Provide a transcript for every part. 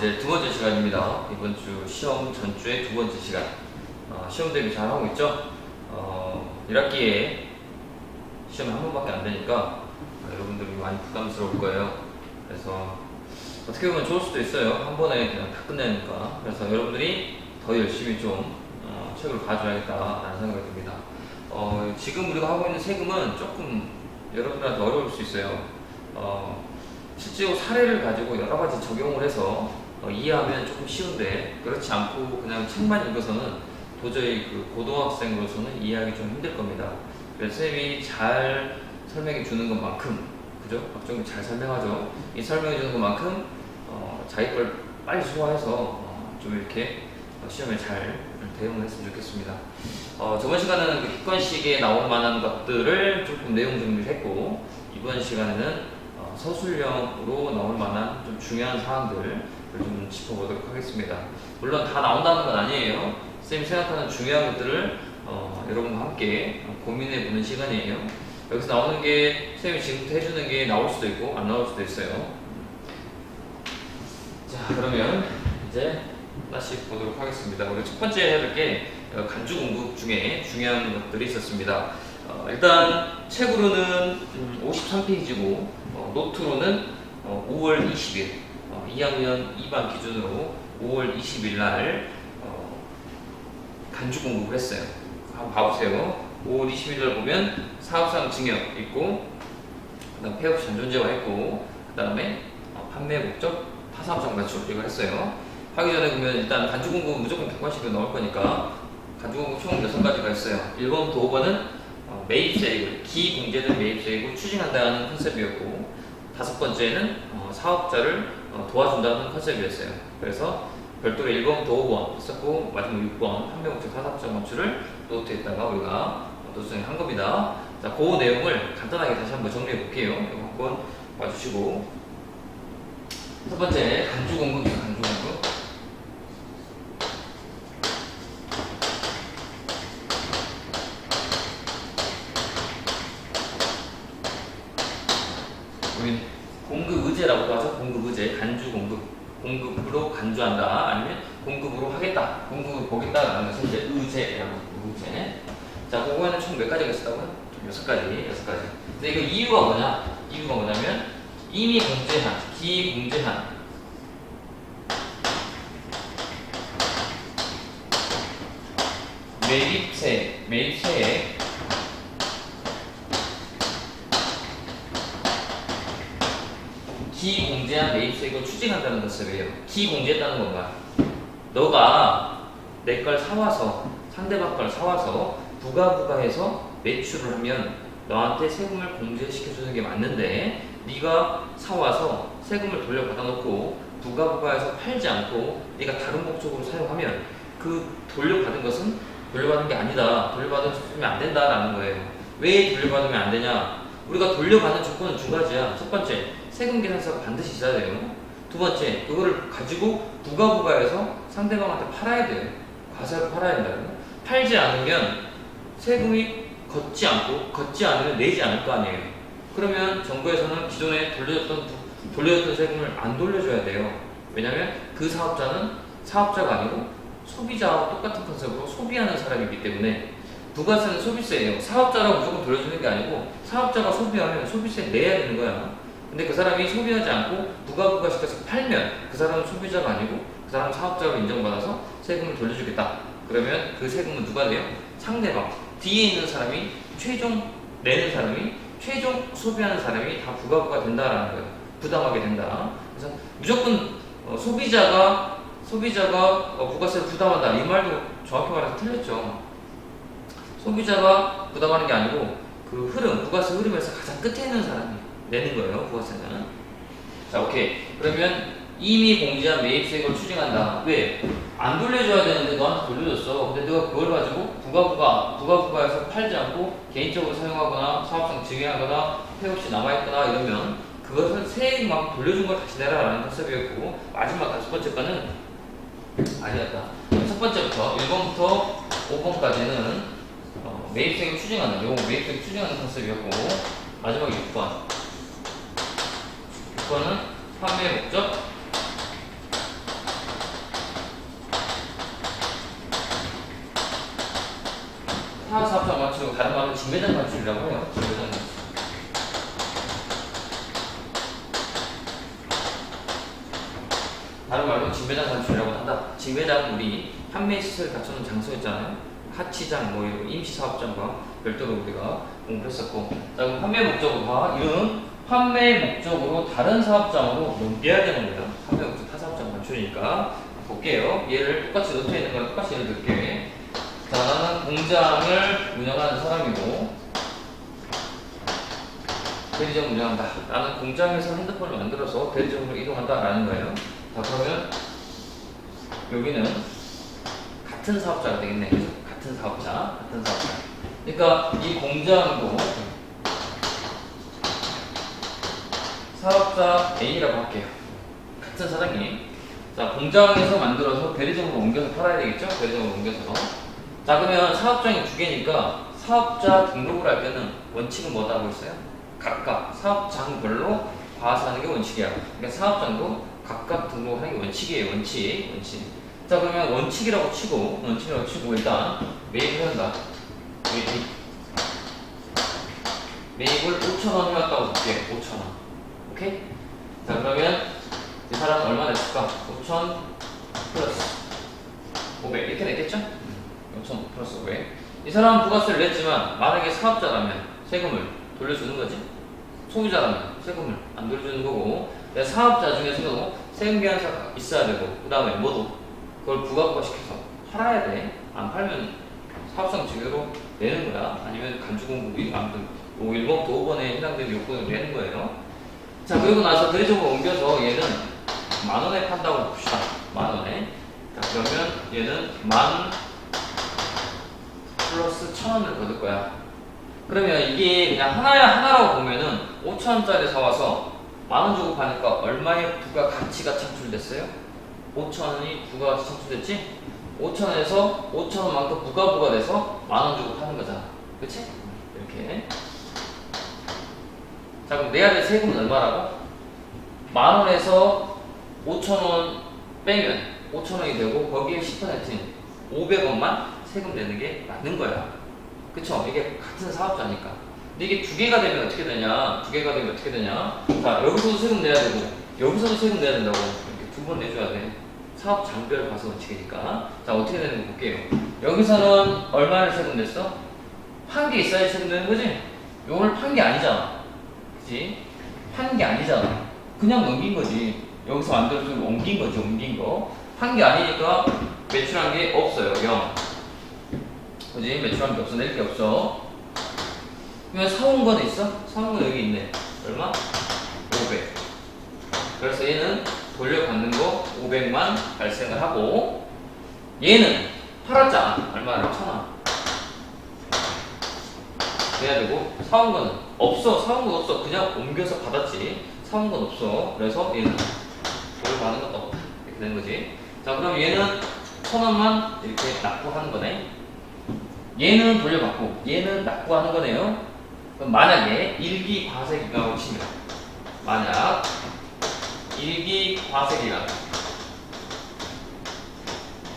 이제 두 번째 시간입니다. 이번 주 시험 전주의 두 번째 시간. 시험 대비 잘 하고 있죠? 1학기에 시험이 한 번밖에 안 되니까 여러분들이 많이 부담스러울 거예요. 그래서 어떻게 보면 좋을 수도 있어요. 한 번에 그냥 다 끝내니까. 그래서 여러분들이 더 열심히 좀 책을 봐줘야겠다라는 생각이 듭니다. 지금 우리가 하고 있는 세금은 조금 여러분들한테 어려울 수 있어요. 실제로 사례를 가지고 여러 가지 적용을 해서 이해하면 조금 쉬운데, 그렇지 않고 그냥 책만 읽어서는 도저히 그 고등학생으로서는 이해하기 좀 힘들 겁니다. 그래서 선생님이 잘 설명해 주는 것만큼, 그죠? 박정희 잘 설명하죠. 이 설명해 주는 것만큼 자기 걸 빨리 소화해서 좀 이렇게 시험에 잘 대응을 했으면 좋겠습니다. 저번 시간에는 그 객관식에 나올 만한 것들을 조금 내용 정리를 했고, 이번 시간에는 서술형으로 나올 만한 좀 중요한 사항들을 좀 짚어보도록 하겠습니다. 물론 다 나온다는 건 아니에요. 쌤이 생각하는 중요한 것들을 여러분과 함께 고민해보는 시간이에요. 여기서 나오는 게 쌤이 지금부터 해주는 게 나올 수도 있고 안 나올 수도 있어요. 자, 그러면 이제 하나씩 보도록 하겠습니다. 우리 첫 번째 해야 될 게 간주 공급 중에 중요한 것들이 있었습니다. 일단 책으로는 53페이지고 노트로는 5월 20일 2학년 2반 기준으로 5월 20일 날 간주 공급을 했어요. 한번 봐보세요. 5월 20일 날 보면 사업상 증여 있고, 그 다음 폐업 잔존재화 했고, 그 다음에 판매 목적 타사업장 맞춤 이걸 했어요. 하기 전에 보면 일단 간주 공급은 무조건 객관식으로 나올 거니까 간주 공급 총 6가지가 있어요. 1번부터 5번은 매입세액을, 기공제된 매입세액을 추진한다는 컨셉이었고, 5번째는 사업자를 도와준다는 컨셉이었어요. 그래서 별도로 1번부터 5번 했었고, 마지막 6번 판매 목적 타사업장 맞춤을 노트에다가 우리가 노트에 한 겁니다. 자, 그 내용을 간단하게 다시 한번 정리해 볼게요. 이거 한번 봐주시고, 첫 번째 간주 공급입니다. 간주 공급. 우리 공급 의제라고도 하죠. 공급 의제, 간주 공급. 공급으로 간주한다, 아니면 공급으로 하겠다, 공급을 보겠다라는 것을 이제 의제라고 합니다. 의제. 자, 그거에는 총 몇 가지가 있었다고요? 총 6가지. 근데 이거 이유가 뭐냐? 이유가 뭐냐면 이미 공제한, 기공제한 매입세액 기공제한 매입세액을 추징한다는 컨셉이에요. 기공제했다는 건가? 너가 내 걸 사와서, 상대방 걸 사와서 부가해서 매출을 하면 너한테 세금을 공제시켜주는 게 맞는데, 네가 사와서 세금을 돌려받아 놓고 부가해서 팔지 않고 네가 다른 목적으로 사용하면 그 돌려받은 것은 돌려받은 게 아니다, 돌려받으면 안 된다라는 거예요. 왜 돌려받으면 안 되냐? 우리가 돌려받는 조건은 두 가지야. 첫 번째, 세금 계산서가 반드시 있어야 돼요. 두 번째, 그거를 가지고 부가해서 상대방한테 팔아야 돼요. 과세로 팔아야 된다고요. 팔지 않으면 세금이 걷지 않으면 내지 않을 거 아니에요. 그러면 정부에서는 기존에 돌려줬던 세금을 안 돌려줘야 돼요. 왜냐면 그 사업자는 사업자가 아니고 소비자와 똑같은 컨셉으로 소비하는 사람이기 때문에. 부가세는 소비세예요. 사업자라고 무조건 돌려주는 게 아니고, 사업자가 소비하면 소비세 내야 되는 거야. 근데 그 사람이 소비하지 않고 부가시켜서 팔면 그 사람은 소비자가 아니고 그 사람은 사업자로 인정받아서 세금을 돌려주겠다. 그러면 그 세금은 누가 돼요? 상대방, 뒤에 있는 사람이, 최종 내는 사람이, 최종 소비하는 사람이 다 부가가 된다라는 거예요. 부담하게 된다. 그래서 무조건 소비자가 부가세를 부담한다, 이 말도 정확히 말해서 틀렸죠. 소비자가 부담하는 게 아니고 그 흐름, 부가세 흐름에서 가장 끝에 있는 사람이 내는 거예요, 부가세는. 자, 오케이. 그러면 이미 공제한 매입세액을 추징한다. 왜? 안 돌려줘야 되는데 너한테 돌려줬어. 근데 너가 그걸 가지고 부가해서 팔지 않고 개인적으로 사용하거나 사업상 증여하거나 폐업 시 남아있거나 이러면 그것을 세액만큼 돌려준 걸 다시 내라라는 컨셉이었고, 마지막 5번째 거는 아니었다. 첫 번째부터 1번부터 5번까지는 매입세액을 추징하는, 요거 매입세액 추징하는 컨셉이었고, 마지막 6번은 판매 목적 타 사업장 관출, 다른 말로 진매장 관출이라고 해요. 진매장 관출. 다른 말로 진매장 관출이라고 한다. 진매장 우리 판매 시설을 갖추는 장소 있잖아요. 하치장, 뭐 이런 임시 사업장과 별도로 우리가 공부했었고, 자 그럼 판매 목적으로 봐. 이런 판매 목적으로 다른 사업장으로 넘겨야 되는 거예요. 판매 목적 타 사업장 관출이니까 볼게요. 얘를 똑같이 놓쳐 있는 거랑 똑같이 예를 들게. 자, 나는 공장을 운영하는 사람이고 대리점을 운영한다. 나는 공장에서 핸드폰을 만들어서 대리점으로 이동한다라는 거예요. 자, 그러면 여기는 같은 사업자가 되겠네. 같은 사업자. 그러니까 이 공장도 사업자 A라고 할게요. 같은 사장님. 자, 공장에서 만들어서 대리점으로 옮겨서 팔아야 되겠죠? 대리점으로 옮겨서. 자, 그러면 사업장이 두 개니까 사업자 등록을 할 때는 원칙은 뭐다 하고 있어요? 각각 사업장별로 과세하는 게 원칙이야. 그러니까 사업장도 각각 등록하는 게 원칙이에요. 원칙. 자, 그러면 원칙이라고 치고 일단 매입을 한다. 매입을 5,000원 해왔다고 볼게요. 5,000원. 오케이? 자, 그러면 이 사람은 얼마 냈을까? 5,000 플러스 500 이렇게 냈겠죠? 5,000 플러스 500. 이 사람은 부가세를 냈지만 만약에 사업자라면 세금을 돌려주는 거지. 소유자라면 세금을 안 돌려주는 거고, 사업자 중에서도 세금 계산서가 있어야 되고, 그 다음에 뭐도 그걸 부가시켜서 팔아야 돼. 안 팔면 사업성 증여로 내는 거야. 아니면 간주공부 아무튼 1번 도어번에 해당되는 요건을 내는 거예요. 자, 그리고 나서 대리점으로 옮겨서 얘는 10,000원에 판다고 봅시다. 10,000원에. 자, 그러면 얘는 10,000 플러스 1,000원을 거둘 거야. 그러면 이게 그냥 하나라고 보면은 5,000원짜리 사와서 10,000원 주고 파니까 얼마의 부가 가치가 창출됐어요? 5,000원이 부가 가치 창출됐지? 5,000원에서 5,000원만큼 부가 돼서 10,000원 주고 파는 거잖아. 그치? 이렇게. 자, 그럼 내야 될 세금은 얼마라고? 10,000원에서 5,000원 빼면 5,000원이 되고 거기에 10%인 500원만 세금 내는 게 맞는 거야. 그쵸? 이게 같은 사업자니까. 근데 이게 두 개가 되면 어떻게 되냐? 자, 여기서도 세금 내야 되고 여기서도 세금 내야 된다고. 이렇게 두 번 내줘야 돼. 사업장별 과세 원칙이니까. 자, 어떻게 되는 거 볼게요. 여기서는 얼마를 세금 냈어? 판 게 있어야 세금 내는 거지? 요걸 판 게 아니잖아. 그치? 판 게 아니잖아. 그냥 넘긴 거지. 여기서 만들어서 옮긴 거지, 옮긴 거. 판 게 아니니까 매출한 게 없어요, 0. 그지? 매출한 게 없어, 낼 게 없어. 그러면 사온 거는 있어? 사온 거 여기 있네. 얼마? 500. 그래서 얘는 돌려받는 거 500만 발생을 하고, 얘는 팔았잖아. 얼마나? 1,000원. 돼야 되고, 사온 거는 없어. 사온 건 없어. 그냥 옮겨서 받았지. 사온 건 없어. 그래서 얘는 돌려받는 것도 없다. 이렇게 되는 거지. 자, 그럼 얘는 1,000원만 이렇게 납부하는 거네. 얘는 돌려받고, 얘는 납부하는 거네요. 그럼 만약에 일기과세기간으로 치면, 만약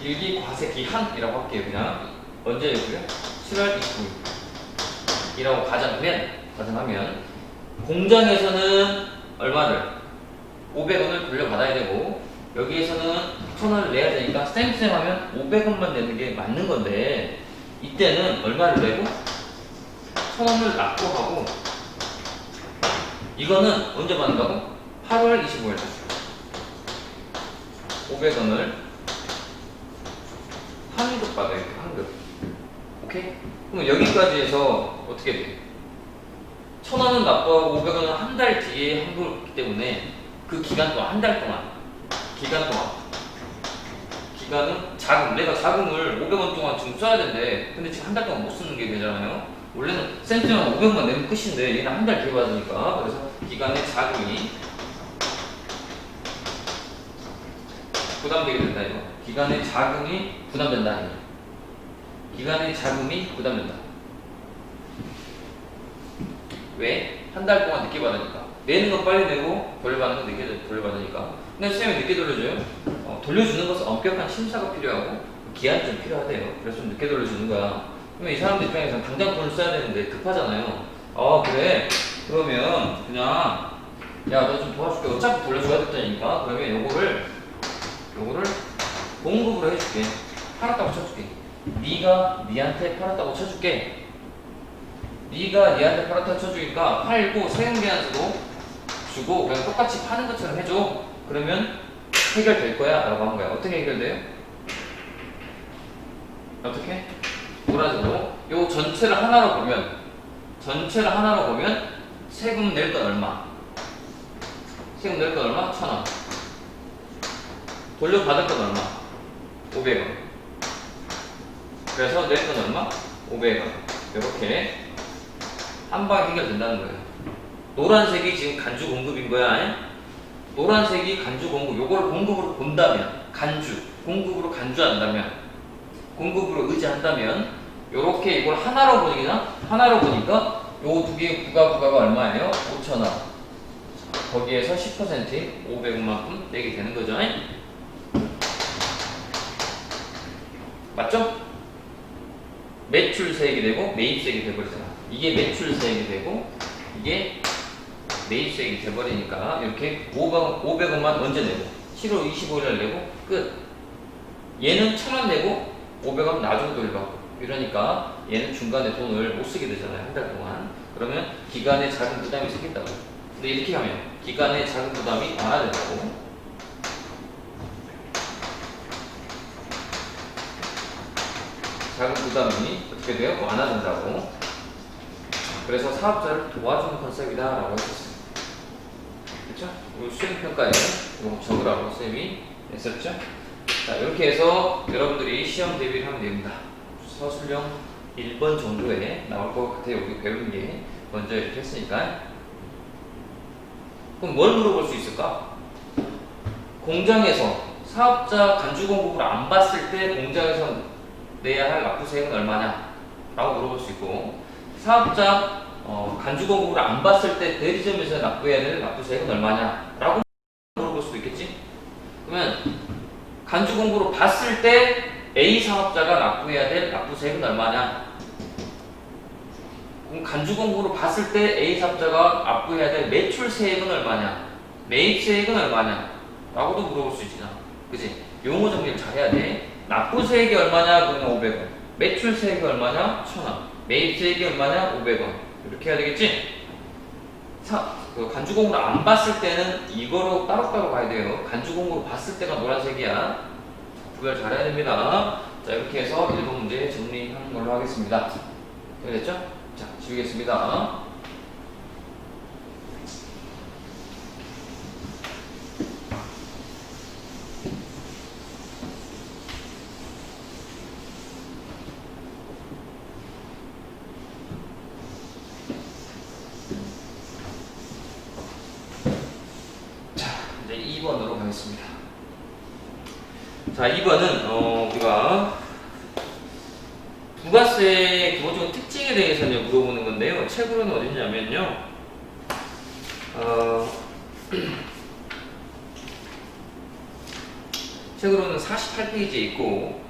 일기과세기한이라고 할게요. 그냥 언제였고요? 7월 29일이라고 가정하면 공장에서는 얼마를? 500원을 돌려받아야 되고, 여기에서는 1,000원을 내야 되니까 쌤쌤하면 500원만 내는 게 맞는 건데, 이때는 얼마를 내고 1,000원을 납부하고, 이거는 언제 받는다고? 8월 25일 500원을 환급 받아야 돼. 환급. 오케이? 그럼 여기까지 해서 어떻게 돼? 1,000원은 납부하고 500원은 한 달 뒤에 환급을 받기 때문에 그 기간 동안, 한 달 동안 기간은 자금, 내가 자금을 500원 동안 지금 써야 된대. 근데 지금 한 달 동안 못 쓰는 게 되잖아요. 원래는 쌤쌤은 500만 내면 끝인데 얘는 한 달 뒤에 받으니까. 그래서 기간의 자금이 부담되게 된다. 이거 기간의 자금이 부담된다. 기간의 자금이 부담된다. 왜? 한 달 동안 늦게 받으니까. 내는 건 빨리 내고 돌려받는 건 늦게 돌려받으니까. 근데 쌤이 늦게 돌려줘요? 돌려주는 것은 엄격한 심사가 필요하고 기한이 좀 필요하대요. 그래서 좀 늦게 돌려주는 거야. 그러면 이 사람들 입장에서는 당장 돈을 써야 되는데 급하잖아요. 아 그래 그러면 그냥 야 너 좀 도와줄게 어차피 돌려줘야 됐다니까 그러면 요거를 공급으로 해줄게 팔았다고 쳐줄게 네가 니한테 팔았다고 쳐줄게 네가 니한테 팔았다고 쳐주니까 팔고 세금계산서도 주고 그냥 똑같이 파는 것처럼 해줘 그러면 해결될 거야 라고 한 거야. 어떻게 해결돼요? 어떻게? 노란색으로 요 전체를 하나로 보면 세금 낼 건 얼마? 세금 낼 건 얼마? 1,000원. 돌려받을 건 얼마? 500원. 그래서 낼 건 얼마? 500원. 이렇게 한 방에 해결된다는 거예요. 노란색이 지금 간주 공급인 거야. 노란색이 간주 공급. 요걸 공급으로 본다면, 공급으로 간주한다면, 공급으로 의지한다면, 요렇게 이걸 하나로 보니까 요 두 개의 부가가 얼마예요? 5,000원. 거기에서 10%인 500원만큼 내게 되는 거죠. 맞죠? 매출세액이 되고 매입세액이 돼버리잖아. 이게 매출세액이 되고 이게 매입세액이 돼버리니까 이렇게 500원만 언제 내고 7월 25일날 내고 끝. 얘는 1,000원 내고 500원 나중에 돌려받고 이러니까 얘는 중간에 돈을 못 쓰게 되잖아요. 한 달 동안. 그러면 기간에 작은 부담이 생긴다고. 근데 이렇게 하면 기간에 작은 부담이 완화된다고. 작은 부담이 어떻게 돼요? 완화된다고. 그래서 사업자를 도와주는 컨셉이다 라고 했었어요. 그쵸? 그리고 수행평가에 이거 적으라고 쌤이 했었죠? 자, 이렇게 해서 여러분들이 시험 대비를 하면 됩니다. 서술형 1번 정도에 나올 것 같아요. 우리 배우는 게 먼저 이렇게 했으니까. 그럼 뭘 물어볼 수 있을까? 공장에서 사업자 간주 공급을 안 봤을 때 공장에서 내야 할 납부세액은 얼마냐? 라고 물어볼 수 있고 사업자 간주 공급을 안 봤을 때 대리점에서 납부해야 될 납부세액은 얼마냐? 라고 물어볼 수도 있겠지? 그러면 간주 공급으로 봤을 때 A 사업자가 납부해야 될 납부세액은 얼마냐? 그럼 간주 공급으로 봤을 때 A 사업자가 납부해야 될 매출세액은 얼마냐? 매입세액은 얼마냐? 라고도 물어볼 수 있잖아. 그치? 용어 정리를 잘 해야 돼. 납부세액이 얼마냐? 그러면 500원. 매출세액이 얼마냐? 1,000원. 매입세액이 얼마냐? 500원. 이렇게 해야 되겠지? 그 간주 공급을 안 봤을 때는 이거로 따로따로 가야 돼요. 간주 공급을 봤을 때가 노란색이야. 구별 잘 해야 됩니다. 자, 이렇게 해서 1번 문제 정리하는 걸로 하겠습니다. 됐죠? 자, 지우겠습니다. 자, 이제 2번으로 가겠습니다. 자, 2번은 우리가 부가세의 기본적인 특징에 대해서 이제 물어보는 건데요. 책으로는 어딨냐면요. 책으로는 48페이지에 있고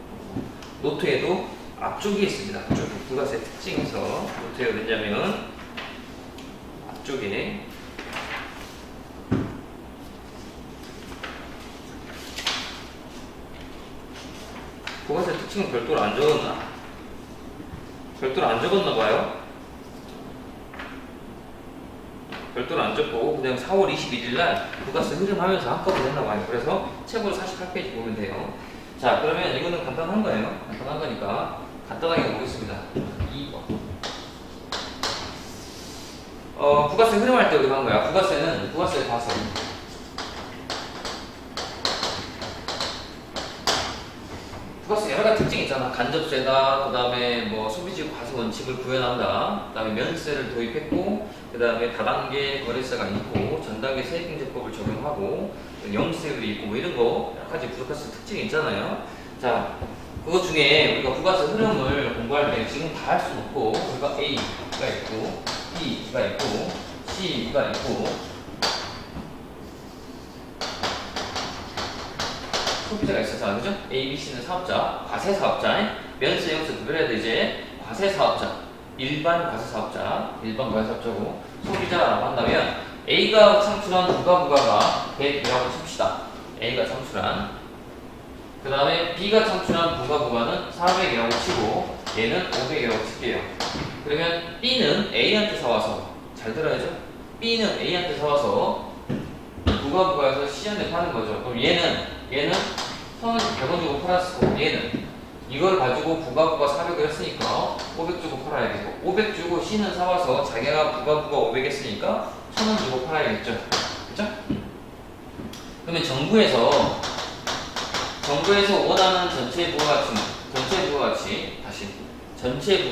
노트에도 앞쪽에 있습니다. 앞쪽에 부가세 특징에서 노트에 어딨냐면 앞쪽에 부가세 특징은 별도로 안 적었나? 별도로 안 적었나봐요. 별도로 안 적고 그냥 4월 21일날 부가세 흐름하면서 한꺼번에 했나봐요. 그래서 책으로 48페이지 보면 돼요. 자, 그러면 이거는 간단한 거예요. 간단한 거니까 간단하게 보겠습니다. 2번. 부가세 흐름할 때 우리가 한 거야. 부가세 봐서 부가세 여러 가지 특징이 있잖아. 간접세다, 그 다음에 뭐 소비지구 과세 원칙을 구현한다, 그 다음에 면세를 도입했고, 그 다음에 다단계 거래세가 있고, 전단계 세액경제법을 적용하고, 영세율이 있고, 뭐 이런 거 여러 가지 부가세 특징이 있잖아요. 자, 그것 중에 우리가 부가세 흐름을 공부할 때 지금 다 할 수는 없고, 우리가 A가 있고, B가 있고, C가 있고, 소비자가 있었잖아, 그죠? A, B, C는 사업자, 과세 사업자, 면세, 영세 구별해야 돼. 이제 과세 사업자, 일반 과세 사업자고 소비자라고 한다면 A가 창출한 부가가 100이라고 칩시다. A가 창출한. 그 다음에 B가 창출한 부가는 400이라고 치고 얘는 500이라고 칠게요. 그러면 B는 A한테 사와서, 잘 들어야죠? B는 A한테 사와서 부가에서 C한테 파는 거죠. 그럼 얘는 1,100원 주고 팔았고 얘는 이걸 가지고 부가가 400을 했으니까 500 주고 팔아야 되고 500 주고 C는 사와서 자기가 부가 500 했으니까 1,000원 주고 팔아야겠죠. 그죠? 그러면 정부에서 원하는 전체 부가가치는 전체 부가가치는 전체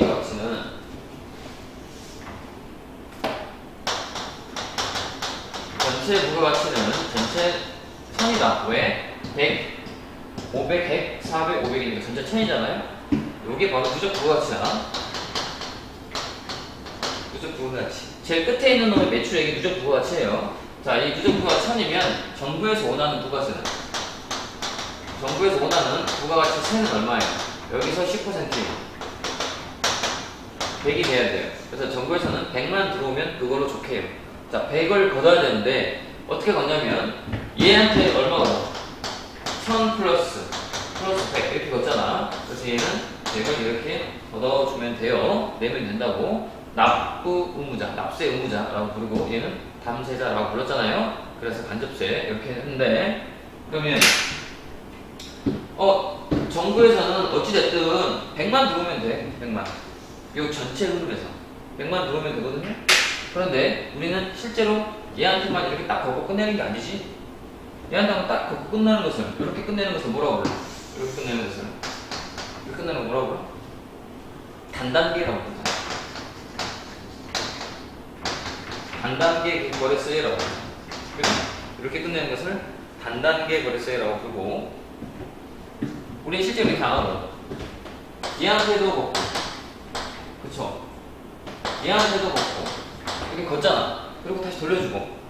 1000이다. 왜? 100, 500, 100, 400, 500이니까 전체 1000이잖아요? 요게 바로 누적 부가가치야. 누적 부가가치. 제일 끝에 있는 놈의 매출액이 누적 부가가치예요. 자, 이 누적 부가가 1000이면 정부에서 원하는 부가세는? 정부에서 원하는 부가가치 세는 얼마예요? 여기서 10%예요. 100이 돼야 돼요. 그래서 정부에서는 100만 들어오면 그걸로 좋게 해요. 자, 100을 걷어야 되는데 어떻게 걷냐면 얘한테 얼마 걷어? 1000 플러스 100 이렇게 걷잖아. 그래서 얘는 100을 이렇게 걷어주면 돼요. 내면 된다고. 납부 의무자, 납세 의무자라고 부르고 얘는 담세자라고 불렀잖아요. 그래서 간접세 이렇게 했는데 그러면 정부에서는 어찌됐든 100만 들어오면 돼. 100만. 요 전체 흐름에서 100만 들어오면 되거든요. 그런데 우리는 실제로 얘한테만 이렇게 딱 걷고 끝내는 게 아니지. 얘한테만 딱 걷고 끝나는 것을, 이렇게 끝내는 것을 뭐라고 불러? 이렇게 끝내는 것을, 이렇게 끝내는 거 뭐라고 불러? 단단계라고 부르잖아. 단단계 거래세라고 불러. 이렇게 끝내는 것을 단단계 거래세라고 부르고, 우리는 실제로 이렇게 안 하고, 얘한테도 걷고, 그쵸? 얘한테도 걷고, 이렇게 걷잖아. 그리고 다시 돌려주고.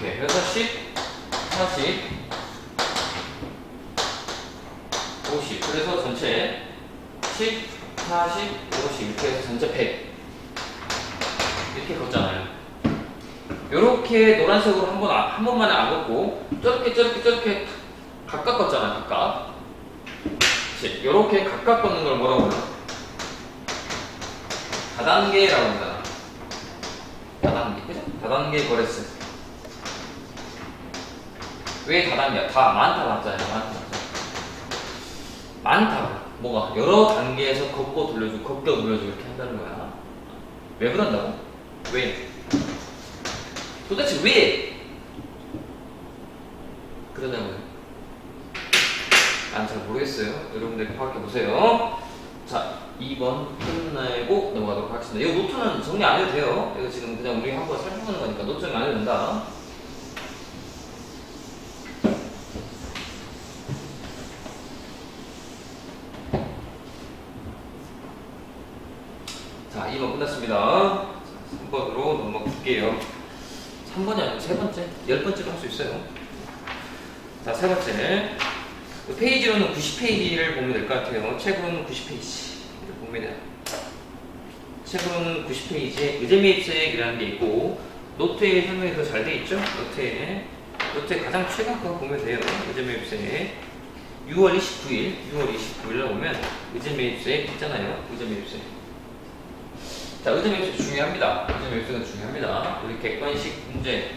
이렇게 해서 10, 40, 50. 그래서 전체 10, 40, 50. 이렇게 해서 전체 100. 이렇게 걷잖아요. 요렇게 노란색으로 한 번만에 안 걷고, 저렇게 각각 걷잖아, 각각. 그치? 요렇게 각각 걷는 걸 뭐라고 불러? 다단계라고 합니다. 다단계, 그죠? 다단계 거래세. 왜 다단계야? 많다 났잖아요. 많다고. 뭐가? 여러 단계에서 걷고 돌려주고 이렇게 한다는 거야. 왜 그런다고? 왜? 도대체 왜? 그러냐고요. 난 잘 모르겠어요. 여러분들 파악해 보세요. 자, 2번 끝내고 넘어가도록 하겠습니다. 이 노트는 정리 안 해도 돼요. 이거 지금 그냥 우리 한번 살펴보는 거니까 노트 정리 안 해도 된다. 자, 2번 끝났습니다. 3번으로 넘어갈게요. 3번이 아니고 3번째, 10번째로 할 수 있어요. 자, 3번째. 페이지로는 90페이지를 보면 될 것 같아요. 책으로는 90페이지. 보면 책으로는 90페이지에 의제매입세액이라는 게 있고, 노트에 설명이 더 잘 돼 있죠? 노트에 가장 최근 거 보면 돼요. 의제매입세액. 6월 29일에 보면 의제매입세액 있잖아요. 의제매입세액. 자, 의제매입세액 중요합니다. 의제매입세액은 중요합니다. 우리 객관식 문제,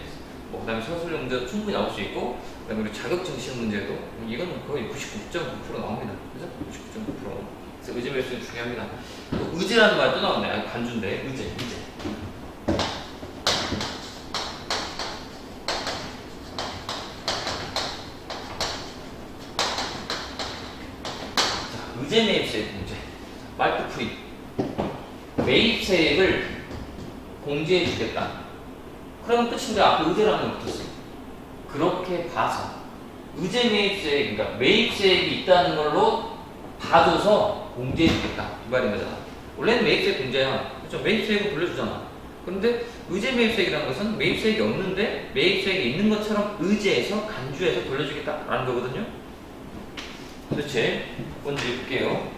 그 다음에 서술형 문제도 충분히 나올 수 있고, 그 다음에 우리 자격증 시험 문제도 이거는 거의 99.9% 나옵니다. 그죠? 99.9%. 그래서 의제매입세액 중요합니다. 또 의제라는 말 또 나왔네. 간주인데 의제. 자, 의제매입세액 문제. 말투풀이. 매입세액을 공제해 주겠다. 그러면 끝인데 앞에 의제라는 거 붙었어. 그렇게 봐서 의제매입세액, 그러니까 매입세액이 있다는 걸로 봐줘서 공제해 주겠다. 이 말인 거잖아. 원래는 매입세액 공제야. 그렇죠? 매입세액을 돌려주잖아. 그런데 의제매입세액이라는 것은 매입세액이 없는데 매입세액이 있는 것처럼 의제해서 간주해서 돌려주겠다라는 거거든요. 그렇지? 먼저 읽을게요.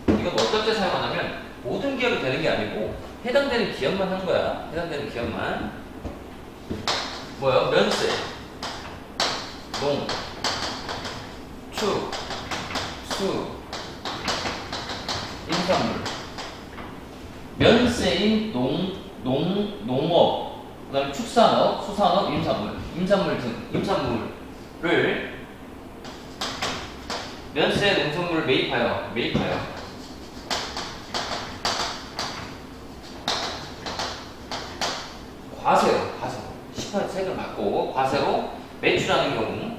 이건 어떨 때 사용하냐면 모든 기업이 되는 게 아니고 해당되는 기업만 하는 거야. 해당되는 기업만. 뭐야? 면세, 농, 축, 수, 임산물. 면세인 농업, 그 다음에 축산업, 수산업, 임산물 등, 임산물을 면세 농산물을 매입하여 과세로 10% 세금을 받고 과세로 매출하는 경우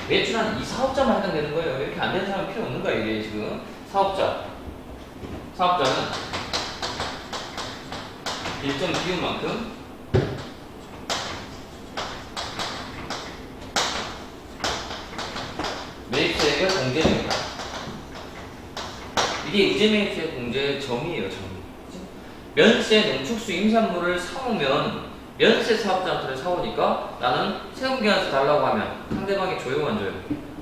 매출한 이 사업자만 해당되는 거예요. 이렇게 안 되는 사람은 필요 없는 거야. 이게 지금 사업자는 일정 비율만큼 매입세액을 공제됩니다. 이게 의제매입세 공제의 정의예요. 정. 면세 농축수 임산물을 사오면 면세 사업자한테 사오니까 나는 세금계산서 달라고 하면 상대방이 줘요, 안 줘요?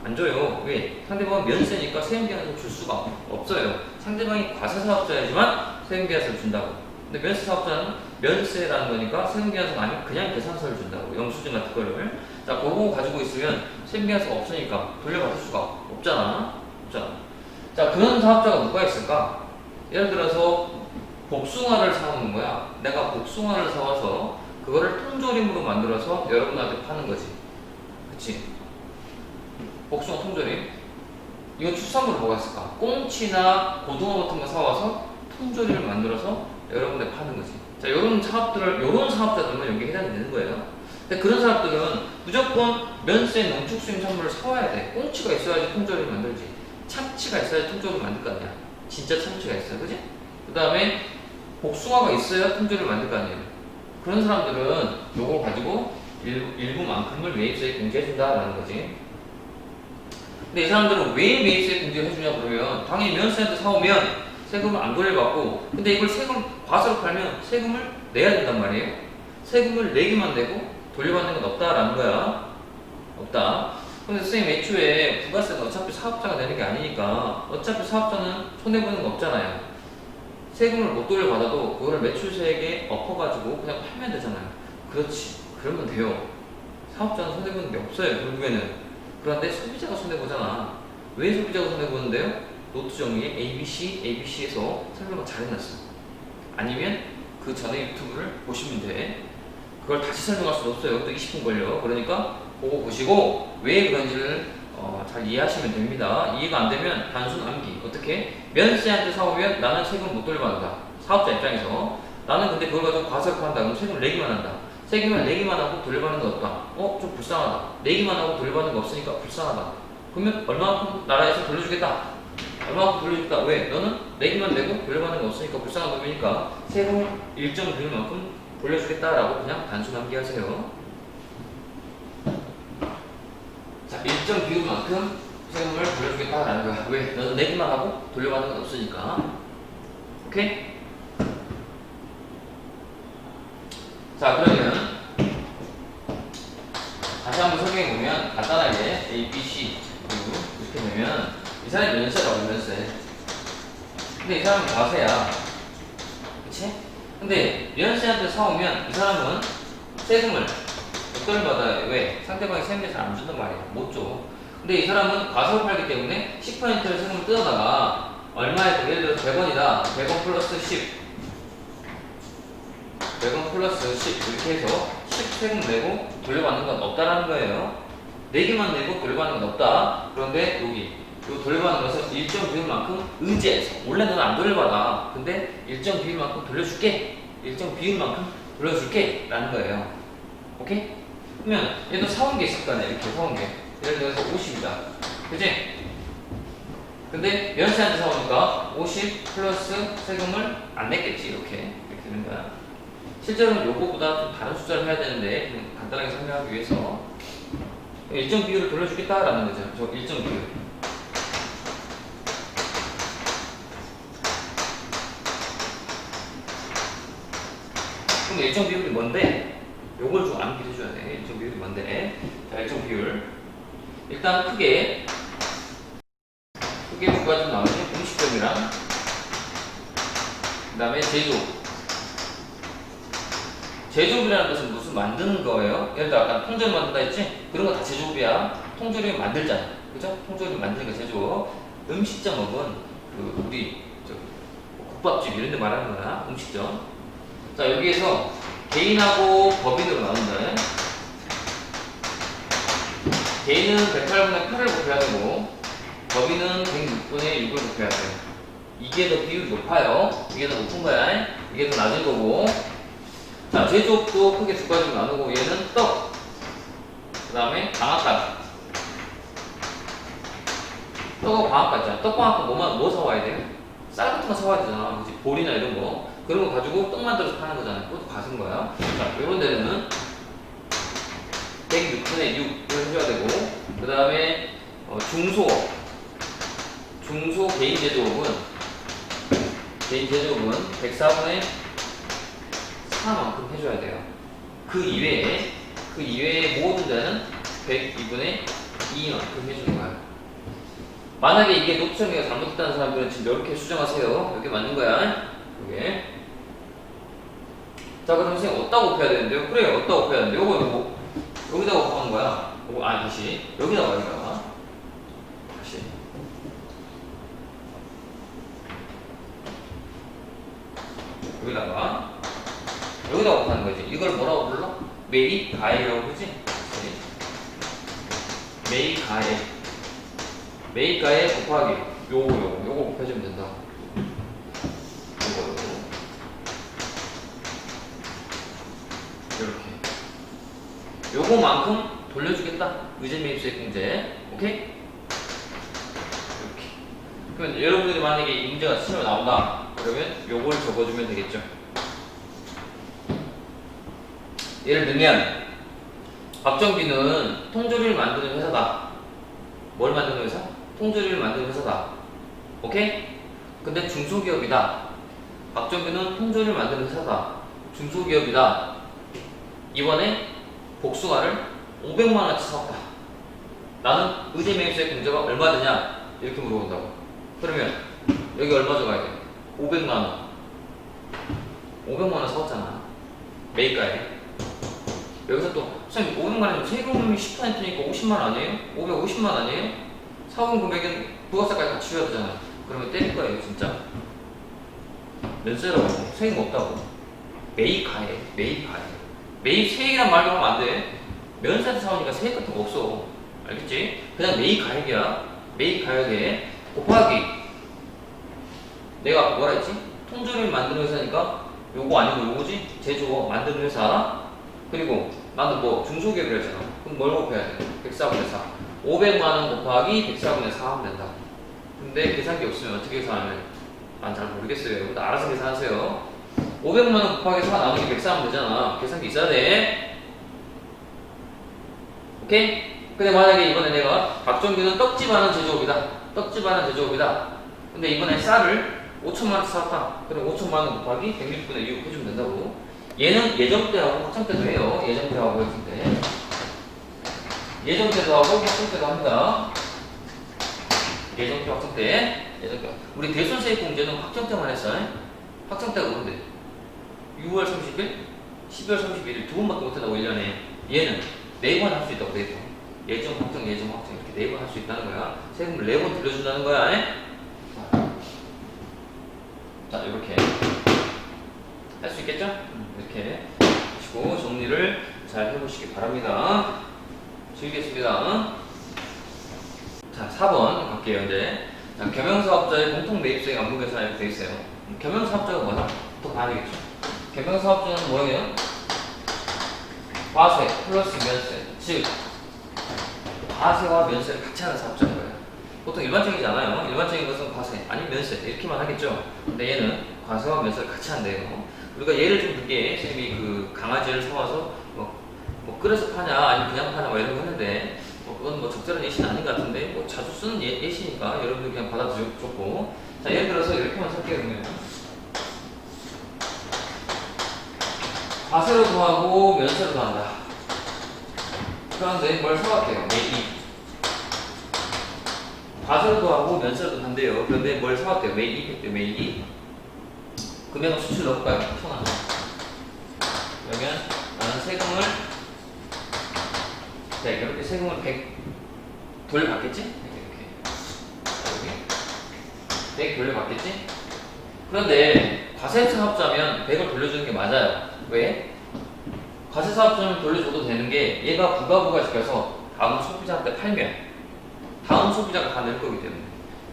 안 줘요. 왜? 상대방은 면세니까 세금계산서 줄 수가 없어요. 상대방이 과세사업자이지만 세금계산서를 준다고. 근데 면세 사업자는 면세라는 거니까 세금계산서가 아니면 그냥 계산서를 준다고. 영수증 같은 거를. 자, 그거 가지고 있으면 세금계산서가 없으니까 돌려받을 수가 없잖아. 자, 그런 사업자가 누가 있을까? 예를 들어서 복숭아를 사오는 거야. 내가 복숭아를 사와서 그거를 통조림으로 만들어서 여러분한테 파는 거지. 그치? 복숭아 통조림. 이건 축산물로 뭐가 있을까? 꽁치나 고등어 같은 거 사와서 통조림을 만들어서 여러분한테 파는 거지. 자, 요런 사업자들만 여기 해당이 되는 거예요. 근데 그런 사업들은 무조건 면세 농축수 임산물을 사와야 돼. 꽁치가 있어야지 통조림을 만들지. 참치가 있어야 통조림을 만들 거 아니야. 진짜 참치가 있어요. 그지? 그 다음에 복숭아가 있어야 통조림을 만들 거 아니에요. 그런 사람들은 요걸 가지고 일부만큼을 매입세에 공제해준다라는 거지. 근데 이 사람들은 왜 매입세에 공제해주냐 그러면 당연히 면세한테 사오면 세금을 안 돌려받고 근데 이걸 세금 과세로 팔면 세금을 내야 된단 말이에요. 세금을 내기만 내고 돌려받는 건 없다라는 거야. 없다. 근데 선생님 애초에 부가세는 어차피 사업자가 되는 게 아니니까 어차피 사업자는 손해보는 거 없잖아요. 세금을 못 돌려받아도 그거를 매출세액에 엎어가지고 그냥 팔면 되잖아요. 그렇지. 그러면 돼요. 사업자는 손해보는 게 없어요. 결국에는. 그런데 소비자가 손해보잖아. 왜 소비자가 손해보는데요? 노트 정리에 ABC에서 설명을 잘 해놨어. 아니면 그 전에 유튜브를 보시면 돼. 그걸 다시 설명할 수도 없어요. 또 20분 걸려. 그러니까 그거 보시고 왜 그런지를 잘 이해하시면 됩니다. 이해가 안 되면 단순 암기. 어떻게? 면세한테 사오면 나는 세금 못 돌려받는다. 사업자 입장에서. 나는 근데 그걸 가지고 과세를 한다. 그럼 세금을 내기만 한다. 세금을 내기만 하고 돌려받는 거 없다. 좀 불쌍하다. 내기만 하고 돌려받는 거 없으니까 불쌍하다. 그러면 얼마만큼 나라에서 돌려주겠다. 얼마만큼 돌려주겠다. 왜? 너는 내기만 내고 돌려받는 거 없으니까 불쌍한 놈이니까 세금을 일정 비율만큼 돌려주겠다라고 그냥 단순 암기하세요. 자, 일정 비율만큼 세금을 돌려주겠다라는 거야. 왜? 너는 내기만 하고 돌려받는 건 없으니까. 오케이? 자, 그러면 다시 한번 설명해보면 간단하게 A, B, C 그리고 이렇게 되면 이 사람이 면세라고 면세. 근데 이 사람은 과세야. 그치? 근데 면세한테 사오면 이 사람은 세금을 어떨 받아요? 왜? 상대방이 세금을 잘 안 준단 말이야. 못 줘. 근데 이 사람은 과세로 팔기 때문에 10%를 세금을 뜯어다가 얼마에 예를 들어 100원이다. 100원 플러스 10. 100원 플러스 10 이렇게 해서 10 세금 내고 돌려받는 건 없다라는 거예요. 내기만 내고 돌려받는 건 없다. 그런데 여기 요 돌려받는 것은 일정 비율만큼 의제해서 원래 너는 안 돌려받아. 근데 일정 비율만큼 돌려줄게. 일정 비율만큼 돌려줄게 라는 거예요. 오케이? 그러면 얘도 사온 게 있을 거 아니야. 이렇게 사온 게 예를 들어서 50이다. 그치? 근데 면세한테 사오니까 50 플러스 세금을 안 냈겠지. 이렇게 되는 거야. 실제로는 요거보다 좀 다른 숫자를 해야 되는데 그냥 간단하게 설명하기 위해서 일정 비율을 돌려주겠다라는 거죠. 저 일정 비율. 그럼 일정 비율이 뭔데? 요걸 좀 암기를 해줘야 돼. 일정 비율이 뭔데? 자, 일정 비율. 일단 크게 두 가지 나오지. 음식점이랑 그 다음에 제조업. 제조업이라는 것은 무슨 만드는 거예요? 예를 들어 아까 통조림 만든다 했지? 그런 거 다 제조업이야. 통조림 만들잖아. 그죠? 통조림 만드는 거 제조업. 음식점업은 그 우리 국밥집 이런 데 말하는 거야. 음식점. 자, 여기에서 개인하고 법인으로 나눈다. 개인은 108분의 8을 곱해야 되고 법인은 106분의 6을 곱해야 돼. 이게 더 비율이 높아요. 이게 더 높은 거야. 이게 더 낮은 거고. 자, 제조업도 크게 두 가지로 나누고 얘는 떡, 그 다음에 방앗간. 떡하고 방앗간 있잖아. 떡, 방앗간 뭐 사와야 돼요? 쌀 같은 거 사와야 되잖아. 그치? 볼이나 이런 거. 그런 거 가지고 떡 만들어서 파는 거잖아. 그것도 가진 거야. 자, 요런 데는 106분의 6을 해줘야 되고, 그 다음에 중소 개인 제조업은 104분의 4만큼 해줘야 돼요. 그 이외에 모든 데는 102분의 2만큼 해주는 거야. 만약에 이게 노트정리가 잘못됐다는 사람들은 지금 이렇게 수정하세요. 이렇게 맞는 거야. 이게. 자, 그럼 선생님 어디다 곱해야 되는데요? 그래, 어디다 곱해야 되는데 요거 여기다 곱하는 거야. 다시 여기다가 다시 여기다가 곱하는 거지. 이걸 뭐라고 불러? 매입가액이라고 그러지? 매입가액 곱하기 요거 곱해주면 된다. 이렇게 요거만큼 돌려주겠다. 의제매입수액 공제. 오케이? 이렇게. 그러면 여러분들이 만약에 이 문제가 시험에 나온다. 그러면 요걸 적어주면 되겠죠. 예를 들면 박정빈은 통조림을 만드는 회사다. 뭘 만드는 회사? 통조림을 만드는 회사다. 오케이? 근데 중소기업이다. 박정빈은 통조림을 만드는 회사다. 중소기업이다. 이번에 복숭아를 500만원어치 사왔다. 나는 의제매입수액 공제가 얼마 되냐? 이렇게 물어본다고. 그러면 여기 얼마 적어야 돼? 500만원. 500만원 사왔잖아. 매입가에. 여기서 또 선생님 500만원이면 세금이 10%니까 50만원 아니에요? 550만 아니에요? 사온 금액은 부가세까지 같이 줘야 되잖아. 그러면 때릴 거예요 진짜. 면세라고 세금 없다고. 매입가액. 매입세액이란 말도 하면 안 돼. 면세한테 사오니까 세액 같은 거 없어. 알겠지? 그냥 매입가액이야. 매입가액에 곱하기 내가 뭐라 했지? 통조림 만드는 회사니까 요거 아니고 요거지? 제조업 만드는 회사. 그리고 나는 뭐 중소기업이라 했잖아. 그럼 뭘 곱해야 돼? 104분의 4. 500만원 곱하기 104분의 4 하면 된다. 근데 계산기 없으면 어떻게 계산하면 난 잘 모르겠어요. 여러분 알아서 계산하세요. 500만원 곱하기 4 나누기 104 하면 되잖아. 계산기 있어야 돼. 오케이? 근데 만약에 이번에 내가 박정규는 떡집 하는 제조업이다. 근데 이번에 쌀을 5천만원 사왔다. 그럼 5천만원 곱하기 106분의 6 해주면 된다고. 얘는 예정 때하고 학점 때도 해요. 예정 때하고 했을 때. 예정 때도 하고 학점 때도 합니다. 예정 때, 학점 때. 우리 대손세액 공제는 학점 때만 했어요. 학점 때가 뭔데? 6월 30일, 12월 31일 두 번밖에 못한다고 1년에. 얘는 4번 할 수 있다고 4번. 예정 확정 이렇게 4번 할 수 있다는 거야. 세금을 4번 돌려준다는 거야. 자, 이렇게 할 수 있겠죠? 이렇게 하시고 정리를 잘 해보시기 바랍니다. 즐기겠습니다. 자, 4번 갈게요. 이제 자, 겸용사업자의 공통매입수액 안분계산 이렇게 되어 있어요. 겸용사업자가 뭐다? 또 봐야 되겠죠. 겸용사업자는 뭐예요? 과세 플러스 면세, 즉 과세와 면세를 같이 하는 사업자인 거예요. 보통 일반적이지 않아요. 일반적인 것은 과세 아니면 면세 이렇게만 하겠죠. 근데 얘는 과세와 면세를 같이 한대요. 우리가 예를 좀 들게 선생님이 그 강아지를 사와서 뭐 끓여서 파냐 아니면 그냥 파냐 뭐 이런 거 했는데 그건 뭐 적절한 예시는 아닌 것 같은데 뭐 자주 쓰는 예시니까 여러분들 그냥 받아주셨고. 자, 예를 들어서 이렇게만 쓸게요. 그러면 과세로 더하고 면세로 더한다. 그런데 뭘 사왔대요? 매입. 과세로 더하고 면세로 더한대요. 그런데 뭘 사왔대요? 매입. 매입. 금액을 수출 넣을까요? 1,000원. 그러면 나는 세금을 네, 이렇게 세금을 100 돌려받겠지? 이렇게 100 돌려받겠지? 그런데 과세사업자면 100을 돌려주는 게 맞아요. 왜? 과세사업자면 돌려줘도 되는 게 얘가 부가부가 시켜서 다음 소비자한테 팔면 다음 소비자가 다 낼 거기 때문에.